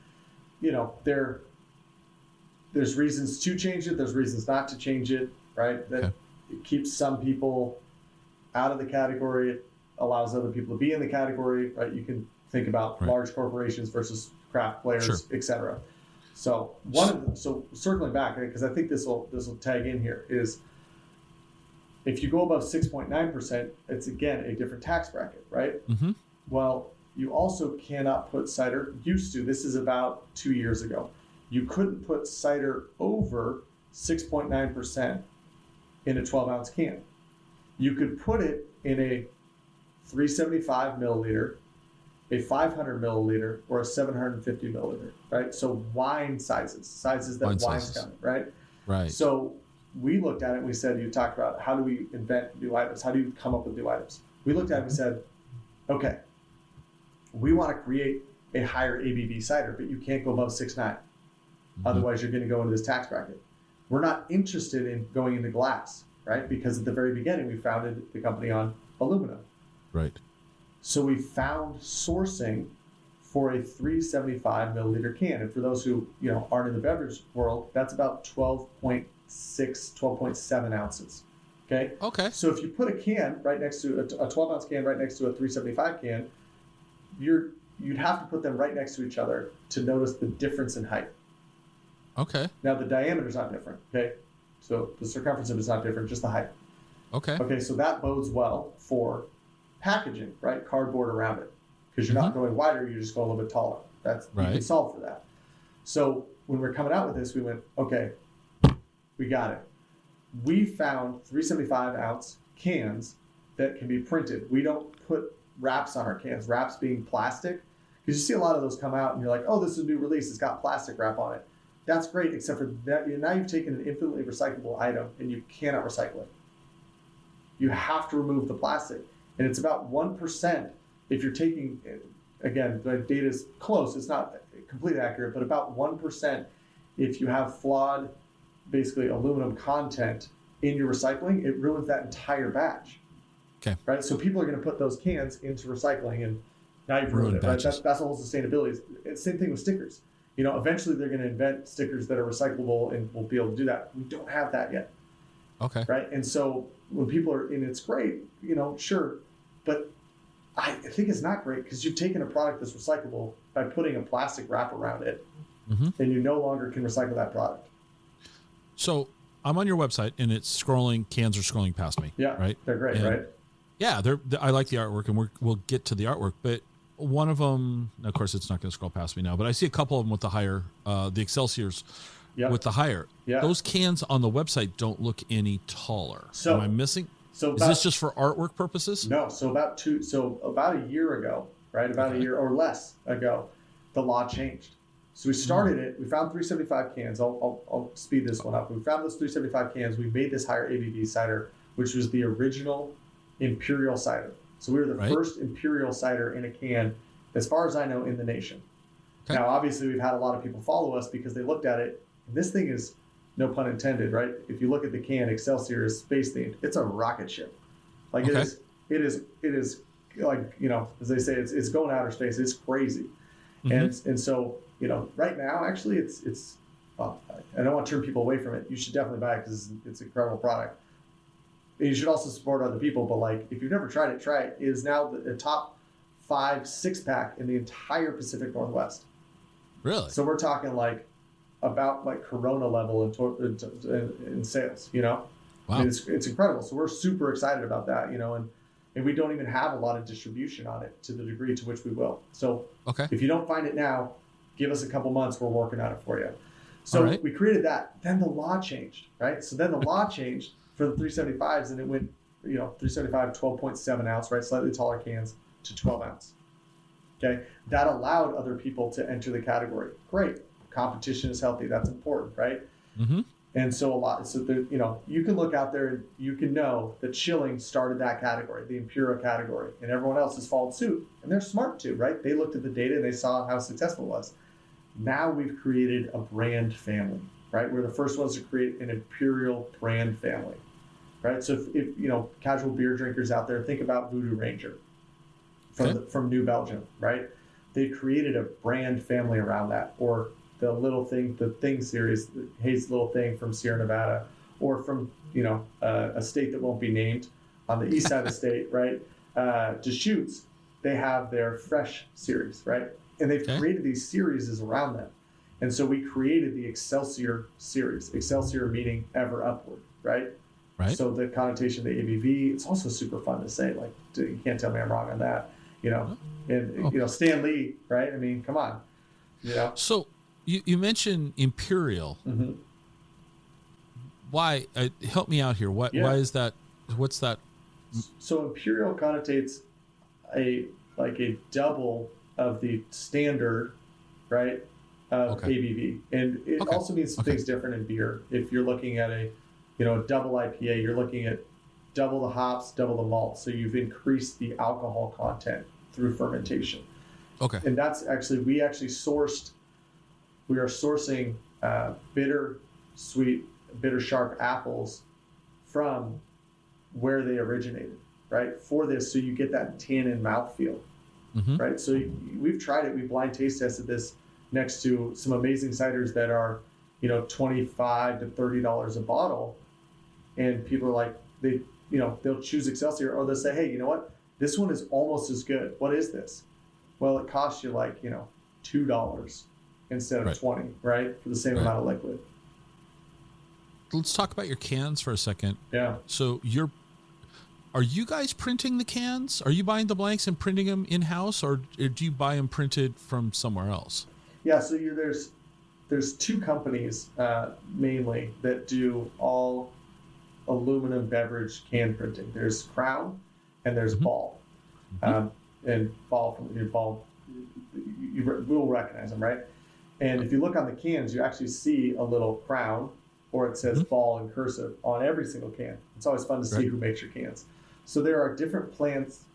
there's reasons to change it, there's reasons not to change it, right? It keeps some people out of the category, it allows other people to be in the category, right? You can think about large corporations versus craft players, etc. So circling back, because I think this will tag in here, is if you go above 6.9%, it's again a different tax bracket, right? Well, you also cannot put cider, this is about 2 years ago, you couldn't put cider over 6.9% in a 12-ounce can. You could put it in a 375 milliliter, a 500 milliliter, or a 750 milliliter, right? So wine sizes that wines come in, right? Right. So we looked at it and we said, you talked about how do we invent new items? How do you come up with new items? We looked at it and we said, okay, we want to create a higher ABV cider, but you can't go above 6.9. Otherwise, you're going to go into this tax bracket. We're not interested in going into glass, right? Because at the very beginning, we founded the company on aluminum. Right. So we found sourcing for a 375 milliliter can. And for those who aren't in the beverage world, that's about 12.6, 12.7 ounces. Okay. So if you put a can right next to a 12-ounce can right next to a 375 can, you'd have to put them right next to each other to notice the difference in height. Okay. Now the diameter is not different. Okay. So the circumference of it is not different, just the height. Okay. Okay. So that bodes well for packaging, right? Cardboard around it, because you're not going wider, you're just going a little bit taller. You can solve for that. So when we're coming out with this, we went, okay, we got it. We found 375 ounce cans that can be printed. We don't put wraps on our cans, wraps being plastic, because you see a lot of those come out and you're like, oh, this is a new release, it's got plastic wrap on it. That's great, except for that now you've taken an infinitely recyclable item and you cannot recycle it. You have to remove the plastic. And it's about 1% if you're taking, again, the data is close, it's not completely accurate, but about 1% if you have flawed, basically aluminum content in your recycling, it ruins that entire batch. Okay. Right? So people are going to put those cans into recycling and now you've ruined it. Right? That's the whole sustainability. It's the same thing with stickers. Eventually they're going to invent stickers that are recyclable and we'll be able to do that. We don't have that yet. Okay. Right? And so when people are, and it's great, sure, but I think it's not great because you've taken a product that's recyclable by putting a plastic wrap around it, and you no longer can recycle that product. So I'm on your website and it's scrolling, cans are scrolling past me. Yeah. Right. They're great, and right? Yeah. I like the artwork and we'll get to the artwork, but one of them, of course, it's not going to scroll past me now, but I see a couple of them with the higher, the Excelsiors with the higher. Yeah. Those cans on the website don't look any taller. So am I missing? So is this just for artwork purposes? No. So about a year ago, right? About a year or less ago, the law changed. So we started it. We found 375 cans. I'll speed this one up. We found those 375 cans. We made this higher ABV cider, which was the original Imperial cider. So we were the first Imperial cider in a can, as far as I know, in the nation. Okay. Now, obviously, we've had a lot of people follow us because they looked at it. And this thing is, no pun intended, right? If you look at the can, Excelsior is space themed. It's a rocket ship. Like it is like, as they say, it's going outer space. It's crazy. And so, right now, actually, it's I don't want to turn people away from it. You should definitely buy it because it's an incredible product. And you should also support other people. But like, if you've never tried it, try it. It is now the top 5 6-pack in the entire Pacific Northwest. Really? So we're talking about Corona level in sales. Wow. I mean, it's incredible. So we're super excited about that. And we don't even have a lot of distribution on it to the degree to which we will. So if you don't find it now, give us a couple months. We're working on it for you. So we created that. Then the law changed, right? So then the law changed for the 375s, and it went, 375, 12.7 ounce, right? Slightly taller cans to 12 ounce. Okay. That allowed other people to enter the category. Great. Competition is healthy. That's important, right? And so you can look out there and you can know that Schilling started that category, the Imperial category, and everyone else has followed suit. And they're smart too, right? They looked at the data and they saw how successful it was. Now we've created a brand family, right? We're the first ones to create an Imperial brand family, right? So if casual beer drinkers out there, think about Voodoo Ranger from New Belgium, right? They created a brand family around that, or the Thing series, the Hayes Little Thing from Sierra Nevada, or from a state that won't be named on the east side of the state, right? Deschutes, they have their Fresh series, right? And they've created these series around them. And so we created the Excelsior series. Excelsior meaning ever upward, right? Right. So the connotation of the ABV, it's also super fun to say. Like, you can't tell me I'm wrong on that. And Stan Lee, right? I mean, come on. So you mentioned Imperial. Why? Help me out here. Why is that? What's that? So Imperial connotates a double of the standard, right? ABV, and it also means things different in beer. If you're looking at a double IPA, you're looking at double the hops, double the malt. So you've increased the alcohol content through fermentation. Okay. And that's actually, we are sourcing bitter, sweet, bitter, sharp apples from where they originated, right? For this, so you get that tannin mouthfeel, right? So we've tried it. We blind taste tested this next to some amazing ciders that are, $25 to $30 a bottle. And people are like, they'll choose Excelsior, or they'll say, hey, you know what? This one is almost as good. What is this? Well, it costs you $2 instead of 20, right? For the same amount of liquid. Let's talk about your cans for a second. Yeah. So are you guys printing the cans? Are you buying the blanks and printing them in-house, or do you buy them printed from somewhere else? Yeah. So there's 2 companies mainly that do all aluminum beverage can printing. There's crown and there's ball. And ball from your ball, you will recognize them, right? And if you look on the cans, you actually see a little crown, or it says ball in cursive on every single can. It's always fun to see who makes your cans. So there are different plants,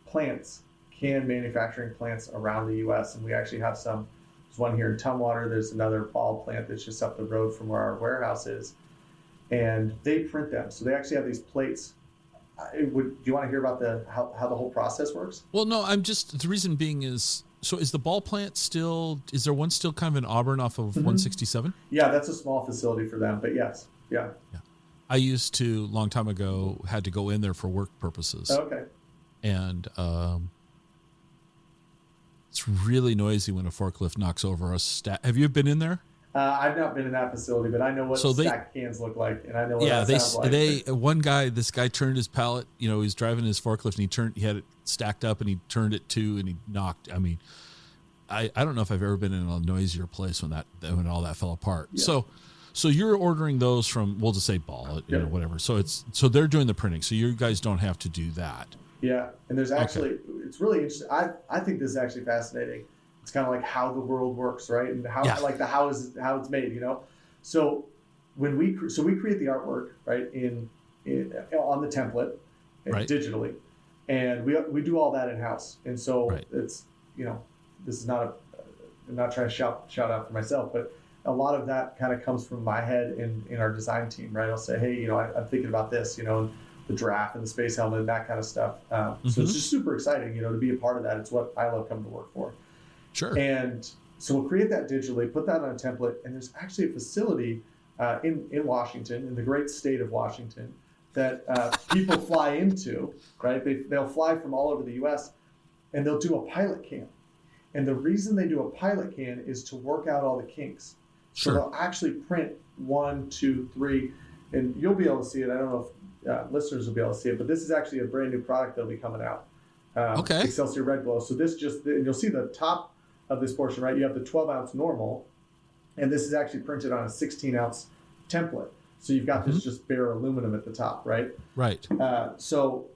can manufacturing plants around the U.S. And we actually have some. There's one here in Tumwater. There's another ball plant that's just up the road from where our warehouse is. And they print them. So they actually have these plates. Do you want to hear about how the whole process works? Well, no, the reason being is, so is the ball plant is there one still kind of in Auburn off of 167? Yeah, that's a small facility for them, but yes. Yeah. I used to, long time ago, had to go in there for work purposes. Okay. And it's really noisy when a forklift knocks over a stack. Have you been in there? I've not been in that facility, but I know what stacked cans look like, and I know what that sounds like. This guy turned his pallet, he was driving his forklift, and he had it stacked up, and he turned it too, and he knocked. I mean, I don't know if I've ever been in a noisier place when all that fell apart. Yeah. So you're ordering those from, we'll just say ball, whatever. So they're doing the printing, so you guys don't have to do that. Yeah, and there's actually, it's really interesting. I think this is actually fascinating. It's kind of like how the world works, right? And how how it's made, So we create the artwork, right, on the template, digitally, and we do all that in house. And so it's this is not I'm not trying to shout out for myself, but a lot of that kind of comes from my head in our design team, right? I'll say, hey, I'm thinking about this, and the draft and the space helmet and that kind of stuff. So it's just super exciting, to be a part of that. It's what I love coming to work for. Sure. And so we'll create that digitally, put that on a template, and there's actually a facility in Washington, in the great state of Washington, that people fly into, right? They'll fly from all over the U.S., and they'll do a pilot can. And the reason they do a pilot can is to work out all the kinks. Sure. So they'll actually print 1, 2, 3, and you'll be able to see it. I don't know if listeners will be able to see it, but this is actually a brand new product that'll be coming out. Excelsior Red Glow. So this you'll see the top of this portion, right? You have the 12-ounce normal, and this is actually printed on a 16-ounce template. So you've got this just bare aluminum at the top, right? Right. So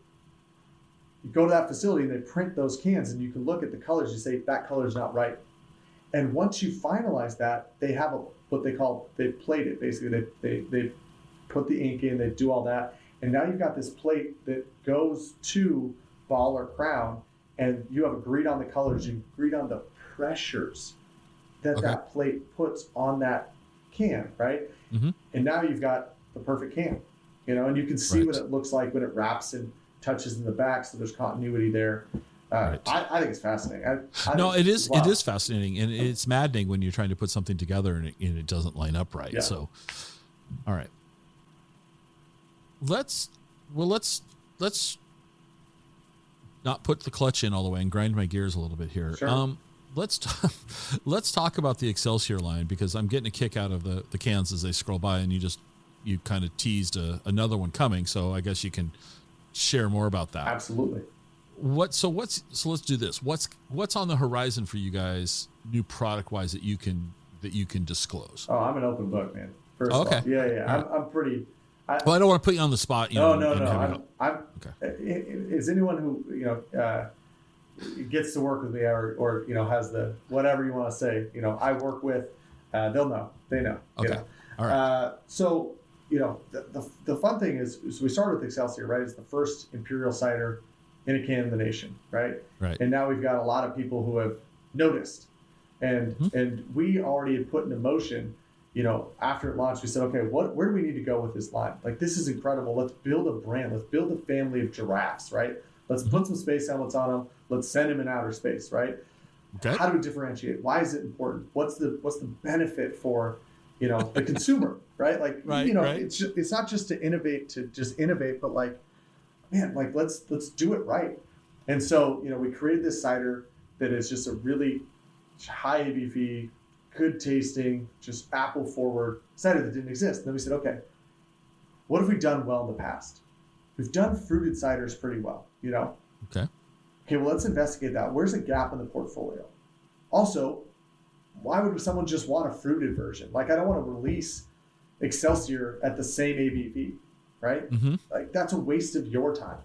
you go to that facility and they print those cans, and you can look at the colors. You say that color is not right, and once you finalize that, they have they plate it basically. They put the ink in, they do all that, and now you've got this plate that goes to ball or crown, and you have agreed on the colors. You agreed on the pressures that plate puts on that can, right? And now you've got the perfect can, and you can see what it looks like when it wraps and touches in the back, so there's continuity there. I think it's fascinating. It is fascinating, and it's maddening when you're trying to put something together and it doesn't line up right. Yeah. So, all right, let's not put the clutch in all the way and grind my gears a little bit here. Sure. Let's talk about the Excelsior line, because I'm getting a kick out of the cans as they scroll by, and you kind of teased another one coming. So I guess you can share more about that. Absolutely. So let's do this. What's on the horizon for you guys, new product wise, that you can disclose? Oh, I'm an open book, man. First of all. Yeah. I'm pretty. I don't want to put you on the spot. No. I'm okay. Is anyone who gets to work with me or has the whatever you want to say, I work with, they'll know. They know. Okay. All right. So the fun thing is we started with Excelsior, right? It's the first imperial cider in a can in the nation, right? Right. And now we've got a lot of people who have noticed, and we already had put into motion. After it launched, we said, okay, where do we need to go with this line? Like, this is incredible. Let's build a brand. Let's build a family of giraffes, right? Let's put some space helmets on them. Let's send them in outer space, right? Okay. How do we differentiate? Why is it important? What's the benefit for, the consumer, right? Like, it's not just to innovate, but let's do it right. And so, we created this cider that is just a really high ABV, good tasting, just apple forward cider that didn't exist. And then we said, okay, what have we done well in the past? We've done fruited ciders pretty well, Okay. Okay, well, let's investigate that. Where's a gap in the portfolio? Also, why would someone just want a fruited version? Like, I don't want to release Excelsior at the same ABV, right? Like that's a waste of your time,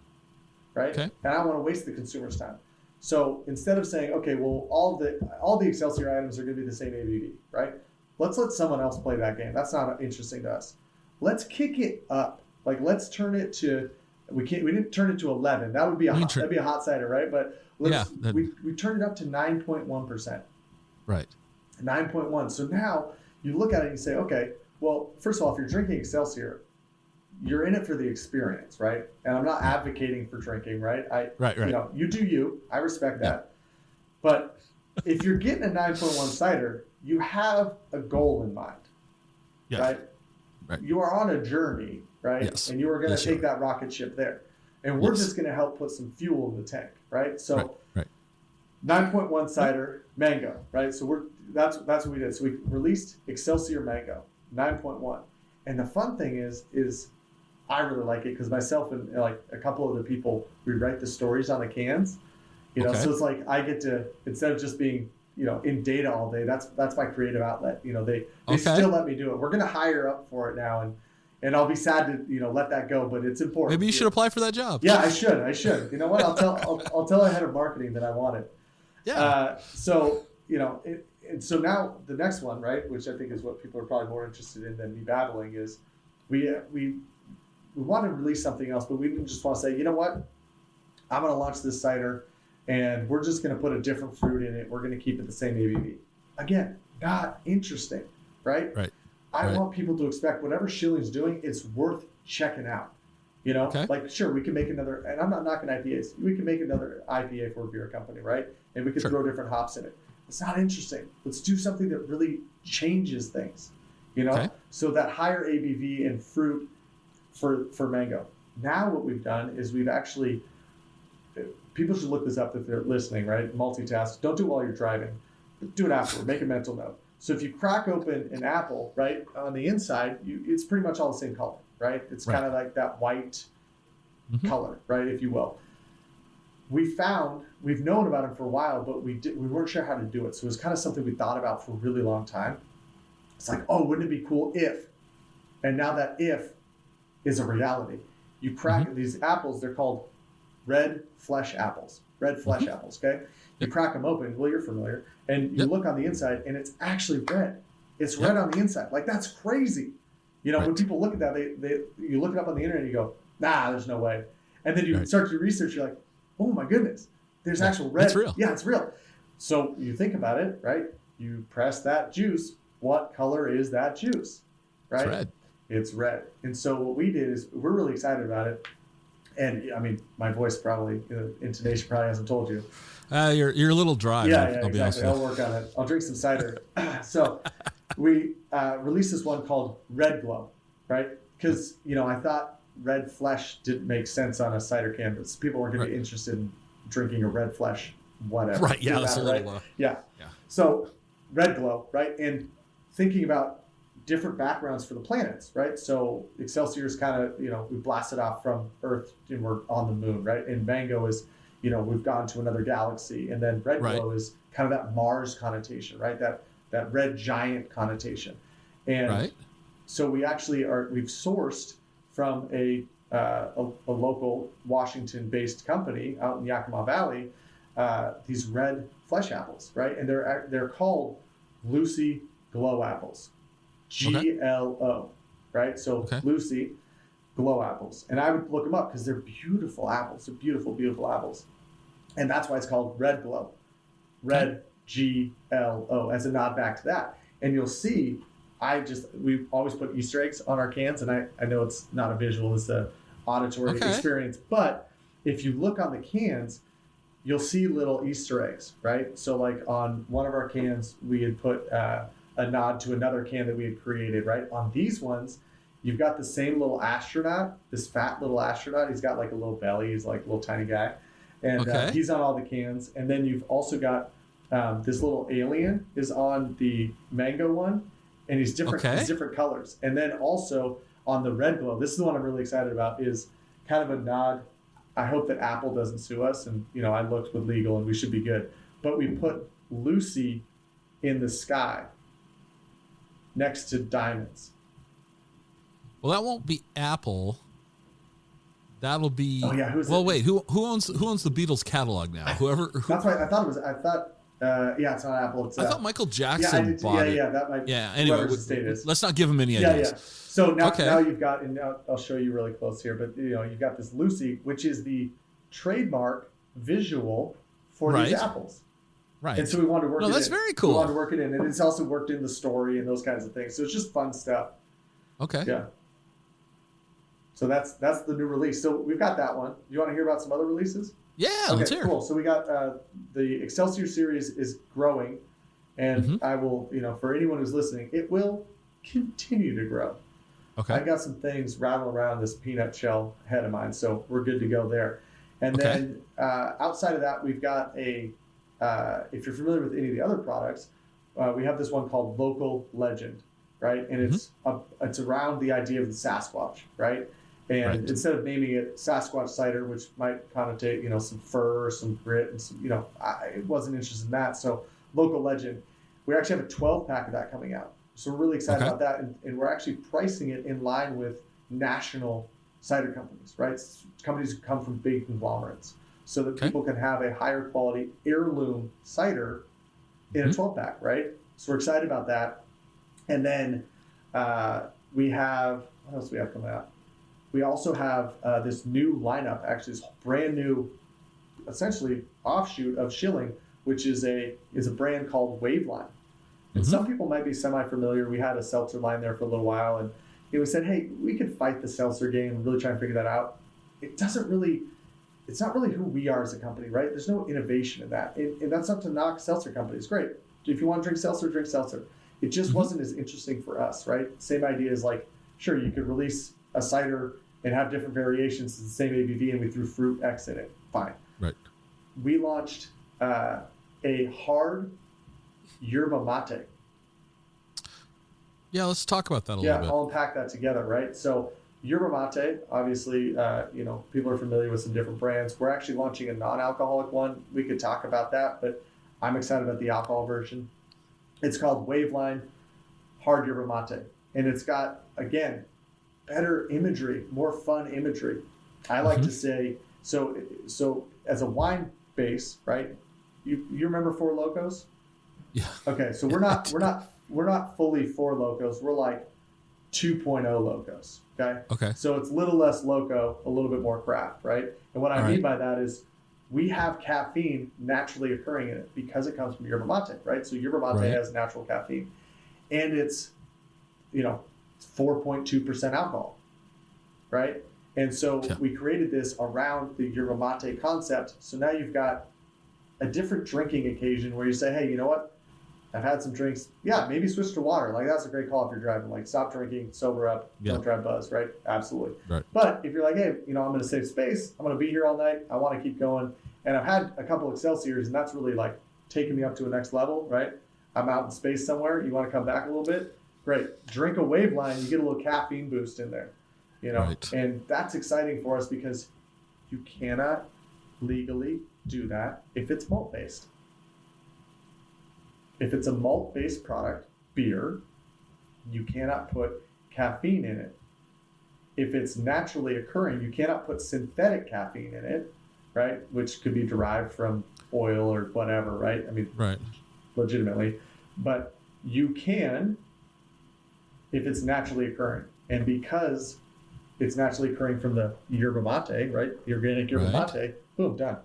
right? Okay. And I don't want to waste the consumer's time. So instead of saying, okay, well, all the Excelsior items are going to be the same ABV, right? Let's let someone else play that game. That's not interesting to us. Let's kick it up. Like let's turn it to, we didn't turn it to 11. That'd be a hot cider, right? But we turned it up to 9.1%. Right. 9.1. So now you look at it and you say, okay, well, first of all, if you're drinking Excelsior, you're in it for the experience, right? And I'm not advocating for drinking, right? Right. You know, you do you. I respect that. But if you're getting a 9.1 cider, you have a goal in mind, right? You are on a journey, right? Yes. And you are going to take that rocket ship there. And we're just going to help put some fuel in the tank, right? So 9.1 cider, mango, right? So that's what we did. So we released Excelsior Mango, 9.1. And the fun thing is I really like it because myself and like a couple of the people, we write the stories on the cans, you know, so it's like I get to, instead of just being, you know, in data all day, that's my creative outlet. You know, they still let me do it. We're going to hire up for it now. And I'll be sad to, you know, let that go, but it's important. Maybe you should apply for that job. Yeah, I should. You know what? I'll tell our head of marketing that I want it. Yeah. So, you know, and so now the next one, right, which I think is what people are probably more interested in than me babbling, is we want to release something else, but we didn't just want to say, you know what, I'm going to launch this cider and we're just going to put a different fruit in it. We're going to keep it the same ABV. Again, not interesting, right? Right. I want people to expect whatever Schilling's doing, it's worth checking out. You know, like, sure, we can make another, and I'm not knocking IPAs. We can make another IPA for a beer company, right? And we could throw different hops in it. It's not interesting. Let's do something that really changes things, you know? So that higher ABV and fruit for mango. Now what we've done is we've actually, people should look this up if they're listening, right? Multitask. Don't do it while you're driving. Do it afterward. Make a mental note. So if you crack open an apple, right, on the inside, it's pretty much all the same color, right? It's kind of like that white color, right, if you will. We've known about it for a while, but we weren't sure how to do it. So it was kind of something we thought about for a really long time. It's like, oh, wouldn't it be cool if? And now that if is a reality. You crack these apples, they're called red flesh apples, okay? You crack them open, well, you're familiar, and you look on the inside, and it's actually red. It's red on the inside. Like, that's crazy. You know, when people look at that, you look it up on the internet, and you go, nah, there's no way. And then you start to research, you're like, oh my goodness, there's actual red. It's real. Yeah, it's real. So you think about it, right? You press that juice. What color is that juice? Right? It's red. It's red. And so what we did is we're really excited about it. And I mean, my voice probably, intonation probably hasn't told you. You're a little dry. Yeah, I'll be honest exactly. I'll work on it. I'll drink some cider. So we released this one called Red Glow, right? Because, you know, I thought red flesh didn't make sense on a cider can, but people weren't going to be interested in drinking a red flesh, whatever. Right, yeah, that's a little right? Yeah. So Red Glow, right? And thinking about different backgrounds for the planets, right? So Excelsior is kind of, you know, we blasted off from Earth and we're on the moon, right? And Mango is, you know, we've gone to another galaxy. And then Red Glow is kind of that Mars connotation, right? That red giant connotation. And so we actually we've sourced from a local Washington-based company out in Yakima Valley, these red flesh apples, right? And they're called Lucy Glow apples. GLO, right? So Lucy Glow apples. And I would look them up because they're beautiful apples. They're beautiful, beautiful apples. And that's why it's called Red Glow. Red GLO as a nod back to that. And you'll see, we always put Easter eggs on our cans. And I know it's not a visual, it's a auditory experience. But if you look on the cans, you'll see little Easter eggs, right? So like on one of our cans, we had put a nod to another can that we had created, right? On these ones, you've got the same little astronaut, this fat little astronaut. He's got like a little belly. He's like a little tiny guy. And he's on all the cans. And then you've also got this little alien is on the Mango one. And he's different, he's different colors. And then also on the Red Glow, this is the one I'm really excited about, is kind of a nod. I hope that Apple doesn't sue us. And, you know, I looked with legal and we should be good. But we put Lucy in the sky next to diamonds. Well, that won't be Apple. That'll be. Oh yeah, wait. Who owns the Beatles catalog now? That's right. I thought it was. Yeah, it's not Apple. I thought Michael Jackson bought it. Yeah, that might. Yeah. Anyway, let's not give him any ideas. Yeah. So now you've got, and now I'll show you really close here, but you've got this Lucy, which is the trademark visual for these apples. Right. And so we wanted to work it in. That's very cool. We wanted to work it in, and it's also worked in the story and those kinds of things. So it's just fun stuff. Okay. Yeah. So that's the new release. So we've got that one. You want to hear about some other releases? Yeah, let's hear. Cool. So we got the Excelsior series is growing, and I will, for anyone who's listening, it will continue to grow. Okay. I got some things rattling around this peanut shell head of mine, so we're good to go there. And then outside of that, we've got if you're familiar with any of the other products, we have this one called Local Legend, right? And it's around the idea of the Sasquatch, right? And instead of naming it Sasquatch cider, which might connotate, some fur or some grit and some, I wasn't interested in that. So Local Legend, we actually have a 12-pack of that coming out. So we're really excited about that. And we're actually pricing it in line with national cider companies, right? Companies who come from big conglomerates, so that people can have a higher quality heirloom cider in a 12-pack, right? So we're excited about that. And then we have, what else do we have coming out? We also have this new lineup, actually this brand new, essentially offshoot of Schilling, which is a brand called Waveline. And some people might be semi-familiar. We had a seltzer line there for a little while, and we said, hey, we could fight the seltzer game and really try and figure that out. It's not really who we are as a company, right? There's no innovation in that. And that's not to knock seltzer companies. Great. If you want to drink seltzer, drink seltzer. It just wasn't as interesting for us, right? Same idea as sure, you could release a cider and have different variations of the same ABV, and we threw fruit X in it. Fine. Right. We launched a hard yerba mate. Yeah, let's talk about that a little bit. Yeah, I'll unpack that together, right? So yerba mate, obviously, people are familiar with some different brands. We're actually launching a non-alcoholic one. We could talk about that, but I'm excited about the alcohol version. It's called Waveline Hard Yerba Mate, and it's got, again, better imagery, more fun imagery. I like to say, so as a wine base, right? You remember Four Locos? Yeah. Okay, so we're not fully Four Locos. We're like 2.0 Locos. Okay. So it's a little less loco, a little bit more craft, right? And what I mean by that is we have caffeine naturally occurring in it because it comes from yerba mate, right? So yerba mate has natural caffeine, and it's 4.2% alcohol, right? And so we created this around the yerba mate concept. So now you've got a different drinking occasion where you say, hey, you know what? I've had some drinks. Yeah, maybe switch to water. That's a great call if you're driving. Stop drinking, sober up, don't drive buzz, right? Absolutely. Right. But if you're like, hey, I'm going to save space. I'm going to be here all night. I want to keep going. And I've had a couple Excelsiors, and that's really taking me up to a next level, right? I'm out in space somewhere. You want to come back a little bit? Great. Drink a Waveline. You get a little caffeine boost in there, And that's exciting for us because you cannot legally do that if it's malt-based. If it's a malt-based product, beer, you cannot put caffeine in it. If it's naturally occurring, you cannot put synthetic caffeine in it, right? Which could be derived from oil or whatever, right? Legitimately. But you can if it's naturally occurring. And because it's naturally occurring from the yerba mate, right? The organic yerba mate, boom, done.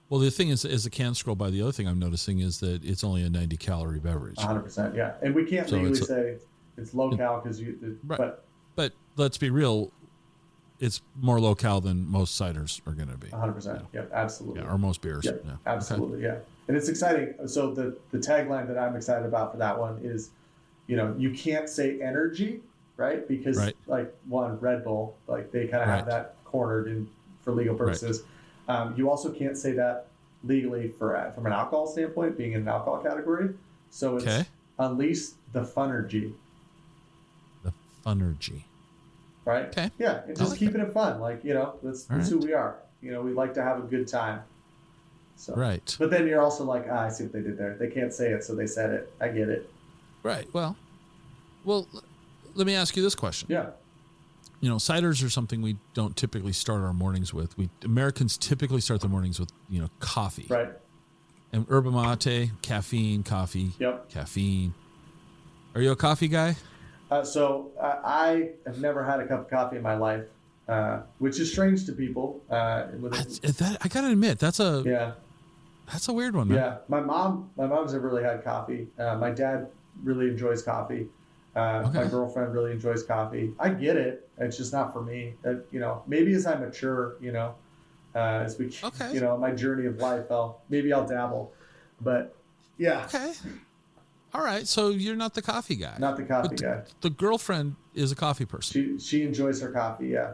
Well, the thing is, as a can scroll by, the other thing I'm noticing is that it's only a 90-calorie beverage. 100%, yeah. And we can't legally say it's low-cal because But let's be real, it's more low-cal than most ciders are going to be. 100%, yeah, absolutely. Yeah, or most beers. Yeah, absolutely, yeah. And it's exciting. So the tagline that I'm excited about for that one is, you can't say energy, right? Because Red Bull, they kind of have that cornered for legal purposes. You also can't say that legally from an alcohol standpoint, being in an alcohol category. So it's Unleash the Funergy. The Funergy. Right? Okay. Yeah, and just keeping it fun. That's who we are. We like to have a good time. So. Right. But then you're also like, I see what they did there. They can't say it, so they said it. I get it. Right. Well, let me ask you this question. Yeah. ciders are something we don't typically start our mornings with. Americans typically start their mornings with, coffee. Right. And yerba mate, caffeine, coffee, Yep. caffeine. Are you a coffee guy? I have never had a cup of coffee in my life, which is strange to people. I gotta admit, that's a weird one, man. Yeah, my mom's never really had coffee. My dad really enjoys coffee. My girlfriend really enjoys coffee. I get it. It's just not for me. Maybe as I mature, as we, my journey of life, I'll dabble. But yeah. Okay. All right. So you're not the coffee guy. Not the coffee guy. The girlfriend is a coffee person. She enjoys her coffee. Yeah.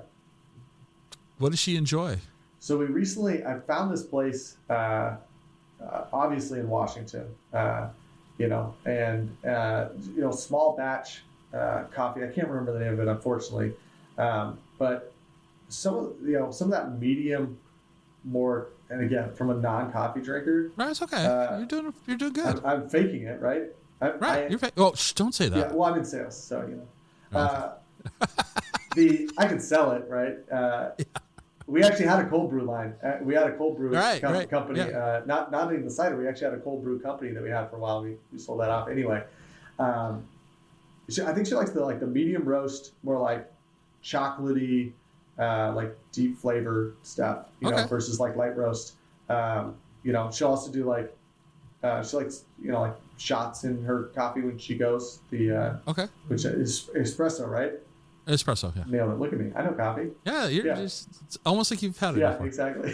What does she enjoy? So I found this place, obviously in Washington, small batch coffee. I can't remember the name of it, unfortunately. But some of that medium, more, and again, from a non-coffee drinker. Right, it's okay. You're doing good. I'm faking it, right? Don't say that. Yeah, well, I'm in sales, so I can sell it, right? We actually had a cold brew line. We had a cold brew company. Yeah. Not in the cider. We actually had a cold brew company that we had for a while. We sold that off anyway. I think she likes the medium roast, more like chocolatey, like deep flavor stuff. Versus like light roast. She'll also do she likes like shots in her coffee when she goes. Which is espresso, right? Espresso, yeah. Nailed it. Look at me. I know coffee. Yeah, it's almost like you've had it before. Yeah, exactly.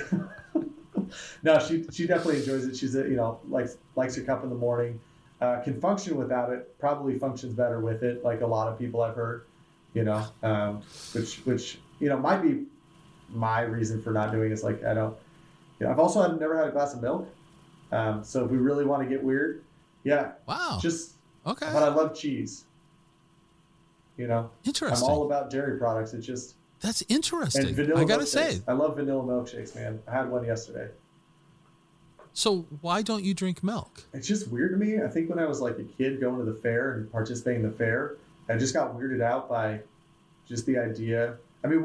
No, she definitely enjoys it. She's likes her cup in the morning. Can function without it. Probably functions better with it. Like a lot of people I've heard. Which might be my reason for not doing it. Is like I don't. I've also never had a glass of milk. So if we really want to get weird, yeah. Wow. But I love cheese. Interesting. I'm all about dairy products. That's interesting. And vanilla. I gotta milkshakes. say, I love vanilla milkshakes, man. I had one yesterday. So why don't you drink milk? It's just weird to me. I think when I was like a kid going to the fair and participating in the fair, I just got weirded out by just the idea. I mean,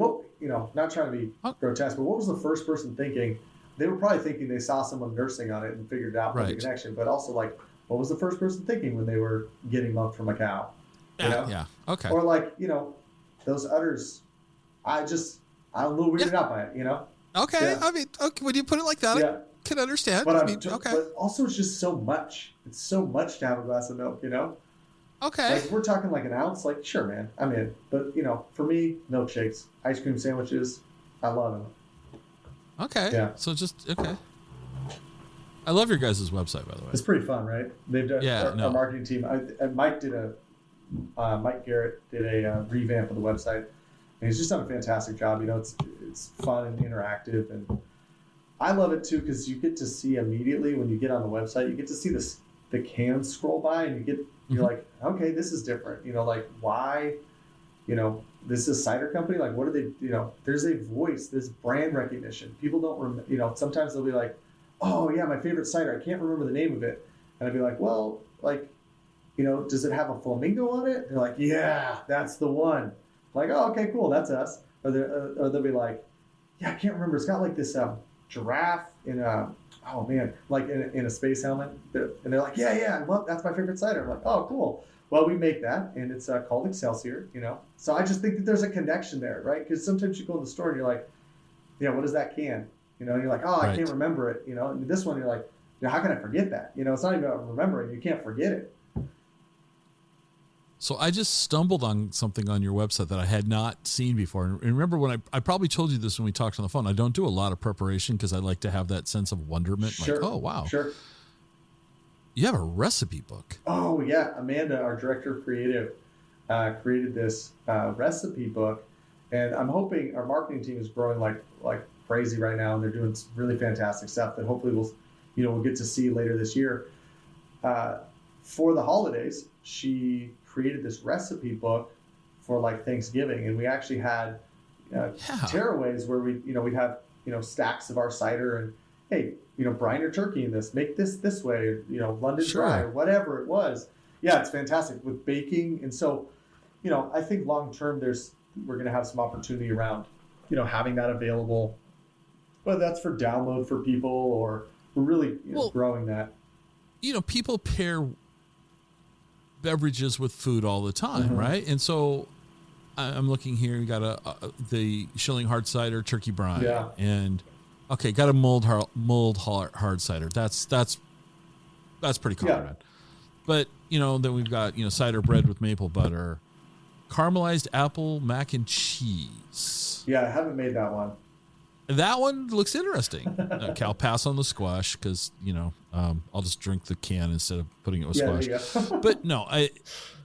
not trying to be grotesque, but what was the first person thinking? They were probably thinking they saw someone nursing on it and figured out the connection. But also, like, what was the first person thinking when they were getting milk from a cow? Yeah. Okay. Or like, those udders. I'm a little weirded out by it, Okay. Yeah. I mean, when you put it like that, I can understand. But also it's just so much. It's so much to have a glass of milk, Okay. Like we're talking like an ounce, like sure, man, I'm in. But for me, milkshakes, ice cream sandwiches, I love them. Okay. Yeah. So okay. I love your guys' website, by the way. It's pretty fun, right? They've done our marketing team. Mike Garrett did a revamp of the website, and he's just done a fantastic job. It's fun and interactive, and I love it too because you get to see immediately when you get on the website, you get to see the cans scroll by, and you're like, okay, this is different. Like why, this is a cider company. Like what do they? There's a voice, there's brand recognition. People don't remember. Sometimes they'll be like, oh yeah, my favorite cider. I can't remember the name of it, and I'd be like, well, like. Does it have a flamingo on it? They're like, yeah, that's the one. I'm like, oh, okay, cool, that's us. Or they'll be like, yeah, I can't remember. It's got like this giraffe in in a space helmet. And they're like, yeah, well, that's my favorite cider. I'm like, oh, cool. Well, we make that, and it's called Excelsior. So I just think that there's a connection there, right? Because sometimes you go in the store and you're like, yeah, what is that can? And you're like, oh, I can't remember it. And this one you're like, how can I forget that? It's not even about remembering. You can't forget it. So I just stumbled on something on your website that I had not seen before. And remember when I probably told you this when we talked on the phone, I don't do a lot of preparation because I like to have that sense of wonderment. Sure. Like, oh, wow. Sure. You have a recipe book. Oh, yeah. Amanda, our director of creative, created this recipe book. And I'm hoping our marketing team is growing like crazy right now. And they're doing some really fantastic stuff that hopefully we'll get to see later this year. For the holidays, she created this recipe book for like Thanksgiving, and we actually had tearaways where we'd have stacks of our cider, and hey, brine your turkey in this, make this way, London dry or whatever it was. Yeah, it's fantastic with baking, and so I think long term there's we're going to have some opportunity around, having that available, whether that's for download for people or we're really growing that. People pair beverages with food all the time, right? And so I'm looking here. You got the Schilling Hard Cider turkey brine, and got a mulled hard cider. That's pretty common. Yeah. But then we've got cider bread with maple butter, caramelized apple mac and cheese. Yeah, I haven't made that one. That one looks interesting. I'll pass on the squash because I'll just drink the can instead of putting it with squash. But no,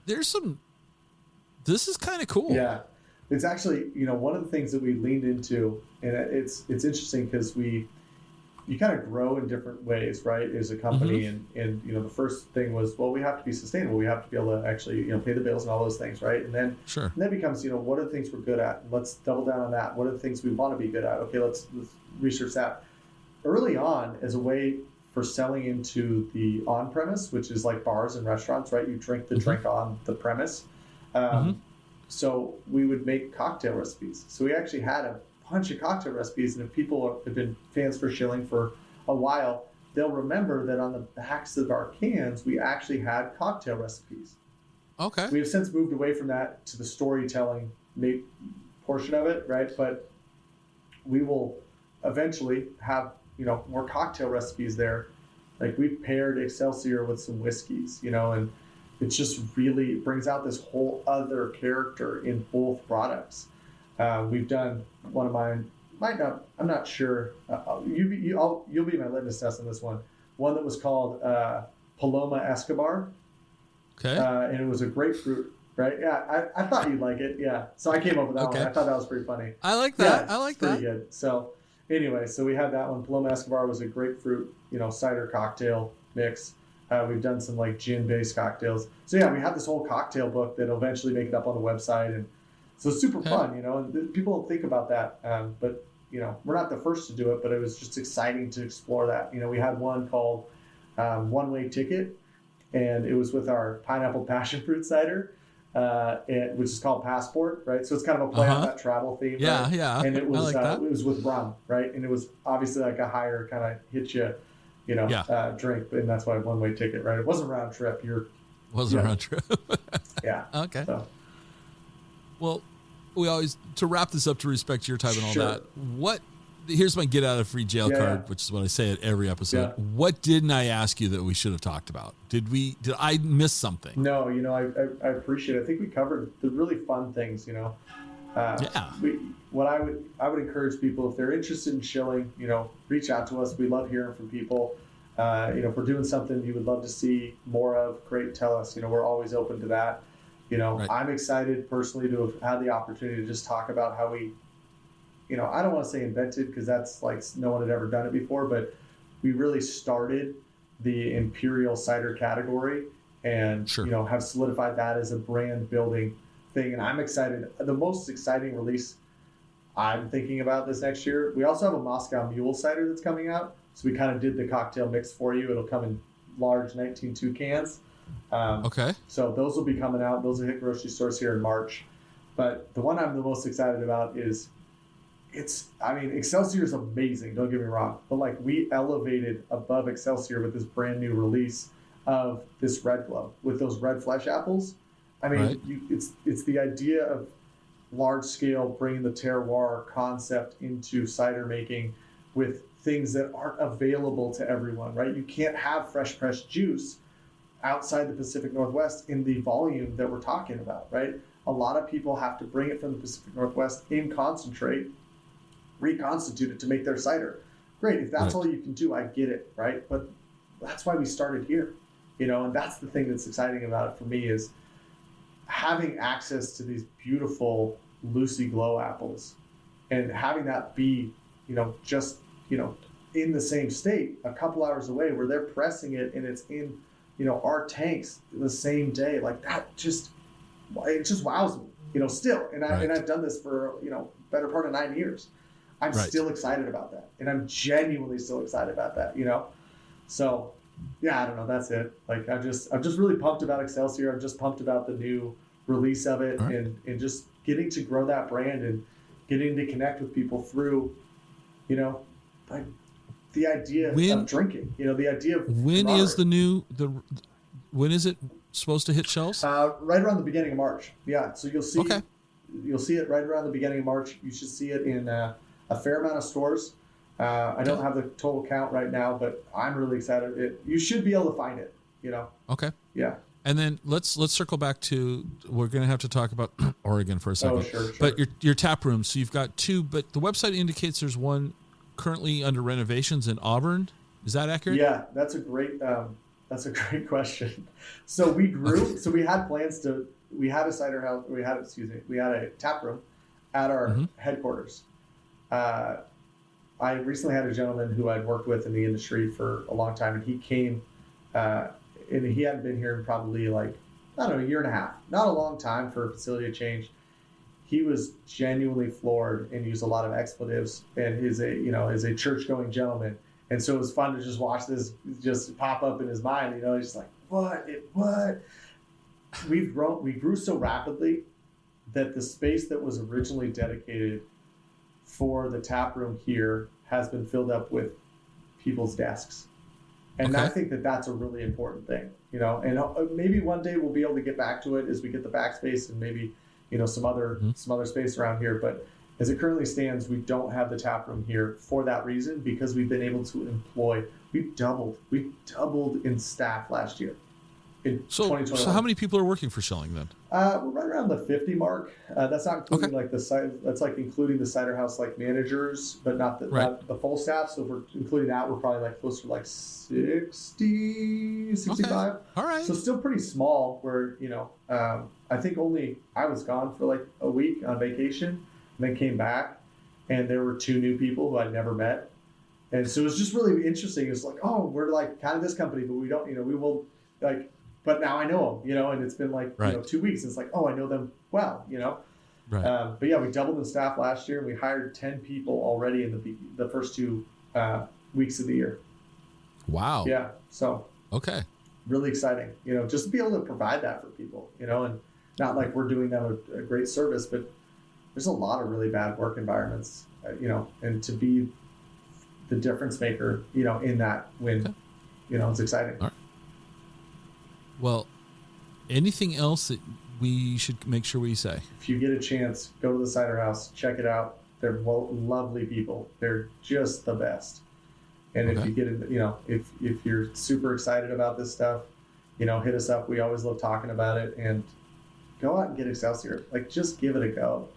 this is kind of cool. Yeah, it's actually one of the things that we leaned into, and it's interesting because you kind of grow in different ways, right? As a company, and the first thing was, well, we have to be sustainable. We have to be able to actually pay the bills and all those things, right? And then and then becomes what are the things we're good at? Let's double down on that. What are the things we want to be good at? Okay, let's research that. Early on, as a way for selling into the on-premise, which is like bars and restaurants, right? You drink the drink on the premise. So we would make cocktail recipes. So we actually had a bunch of cocktail recipes, and if people have been fans for Schilling for a while, they'll remember that on the backs of our cans we actually had cocktail recipes. Okay. We have since moved away from that to the storytelling portion of it, right? But we will eventually have more cocktail recipes there. Like we paired Excelsior with some whiskeys, and it just really brings out this whole other character in both products. We've done one of mine. I'm not sure. You'll be my litmus test on this one. One that was called Paloma Escobar. Okay. And it was a grapefruit, right? Yeah, I thought you'd like it. Yeah. So I came up with that one. I thought that was pretty funny. I like that. Yeah, I like pretty that. Pretty good. So anyway, so we had that one. Paloma Escobar was a grapefruit, cider cocktail mix. We've done some like gin-based cocktails. So yeah, we have this whole cocktail book that'll eventually make it up on the website, and so it's super fun, and people don't think about that. But, we're not the first to do it, but it was just exciting to explore that. We had one called One Way Ticket, and it was with our pineapple passion fruit cider, which is called Passport, right? So it's kind of a play on that travel theme. Yeah, right? yeah. And it was, it was with rum, right? And it was obviously like a higher kind of hit you, drink, and that's why One Way Ticket, right? It wasn't round trip. Wasn't round trip. Yeah. Okay. So. Well, we always, to wrap this up, to respect your time and all that, here's my get out of free jail card, which is what I say at every episode. Yeah. What didn't I ask you that we should have talked about? Did I miss something? No, I appreciate it. I think we covered the really fun things, What I would encourage people, if they're interested in Schilling, reach out to us. We love hearing from people. If we're doing something you would love to see more of, great, tell us. We're always open to that. Right. I'm excited personally to have had the opportunity to just talk about how we, I don't want to say invented because that's like no one had ever done it before, but we really started the imperial cider category and, have solidified that as a brand building thing. And I'm excited. The most exciting release I'm thinking about this next year, we also have a Moscow Mule cider that's coming out. So we kind of did the cocktail mix for you. It'll come in large 19.2 cans. So those will be coming out. Those will hit grocery stores here in March. But the one I'm the most excited about is Excelsior is amazing. Don't get me wrong. But like we elevated above Excelsior with this brand new release of this Red Glow with those red flesh apples. It's the idea of large scale bringing the terroir concept into cider making with things that aren't available to everyone, right? You can't have fresh pressed juice outside the Pacific Northwest in the volume that we're talking about, right? A lot of people have to bring it from the Pacific Northwest in concentrate, reconstitute it to make their cider. Great, if that's all you can do, I get it, right? But that's why we started here, and that's the thing that's exciting about it for me is having access to these beautiful Lucy Glow apples and having that be, just, in the same state a couple hours away where they're pressing it and it's in, our tanks the same day. Like that it just wows me, still. And I've done this for, better part of 9 years. I'm still excited about that. And I'm genuinely still excited about that, So yeah, I don't know. That's it. Like I'm just really pumped about Excelsior. I'm just pumped about the new release of it, right. and just getting to grow that brand and getting to connect with people through, like the idea of drinking, the idea of when is when is it supposed to hit shelves? Right around the beginning of March. Yeah. So you'll see, okay. You'll see it right around the beginning of March. You should see it in a fair amount of stores. I don't have the total count right now, but I'm really excited. You should be able to find it, Okay. Yeah. And then let's circle back to, we're going to have to talk about Oregon for a second. Oh, sure. But your tap room, so you've got two, but the website indicates there's one currently under renovations in Auburn. Is that accurate? Yeah, that's a great question. So we grew, so we had plans we had a cider house, we had a tap room at our headquarters. I recently had a gentleman who I'd worked with in the industry for a long time, and he came, and he hadn't been here in probably a year and a half. Not a long time for a facility change. He was genuinely floored and used a lot of expletives, and is a church-going gentleman. And so it was fun to just watch this just pop up in his mind. He's just like, what? We grew so rapidly that the space that was originally dedicated for the tap room here has been filled up with people's desks. And I think that that's a really important thing, and maybe one day we'll be able to get back to it as we get the backspace and maybe, some other space around here. But as it currently stands, we don't have the tap room here for that reason, because we've been able to employ, we doubled in staff last year. In 2021. So how many people are working for Schilling then? We're right around the 50 mark. That's not including that's including the cider house managers, but not the full staff. So if we're including that, we're probably closer to 60, 65. Okay. All right. So still pretty small. Where I think I was gone for a week on vacation, and then came back, and there were 2 new people who I'd never met, and so it was just really interesting. It's we're kind of this company, but we don't, we will but now I know them, and it's been 2 weeks. It's I know them well, Right. But yeah, we doubled in staff last year, and we hired 10 people already in the first 2 weeks of the year. Wow. Yeah. So. Okay. Really exciting, just to be able to provide that for people, and not like we're doing them a great service, but there's a lot of really bad work environments, and to be the difference maker, in that when, it's exciting. All right. Well, anything else that we should make sure we say? If you get a chance, go to the cider house, check it out. They're lovely people. They're just the best. And if you get it, if you're super excited about this stuff, hit us up. We always love talking about it, and go out and get Excelsior. Just give it a go.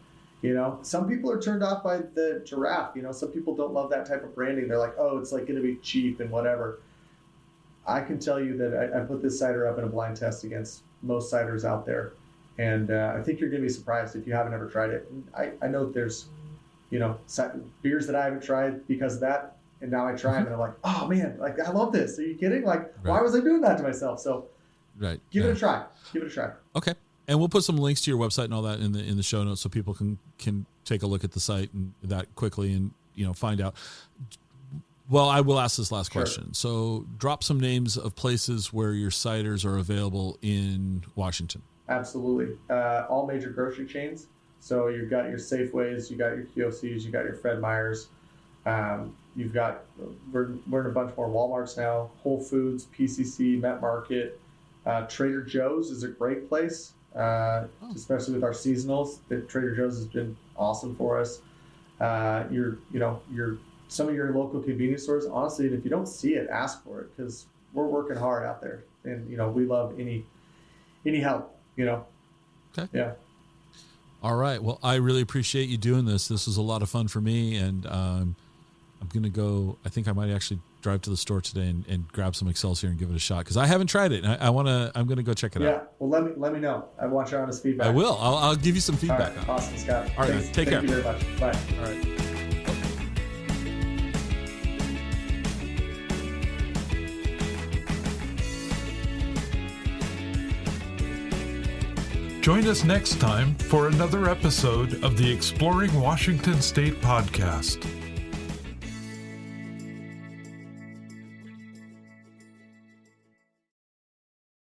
Some people are turned off by the giraffe. Some people don't love that type of branding. They're like, oh, it's going to be cheap and whatever. I can tell you that I put this cider up in a blind test against most ciders out there. And I think you're going to be surprised if you haven't ever tried it. And I know that there's, beers that I haven't tried because of that. And now I try them and I'm like, oh man, I love this. Are you kidding? Why was I doing that to myself? So give it a try. Give it a try. Okay. And we'll put some links to your website and all that in the show notes so people can take a look at the site and that quickly and, find out. Well, I will ask this last question. So drop some names of places where your ciders are available in Washington. Absolutely. All major grocery chains. So you've got your Safeways, you got your QOCs, you got your Fred Meyers. You've got, we're in a bunch more Walmarts now, Whole Foods, PCC, Met Market. Trader Joe's is a great place, especially with our seasonals. Trader Joe's has been awesome for us. Some of your local convenience stores, honestly, if you don't see it, ask for it, because we're working hard out there, and we love any help. Okay. Yeah. All right. Well, I really appreciate you doing this. This was a lot of fun for me, and I'm gonna go. I think I might actually drive to the store today and grab some Excelsior and give it a shot, because I haven't tried it. I'm gonna go check it out. Yeah. Well, let me know. I want your honest feedback. I will. I'll give you some feedback. All right. Awesome, Scott. All right. Take care. Thank you very much. Bye. All right. Join us next time for another episode of the Exploring Washington State podcast.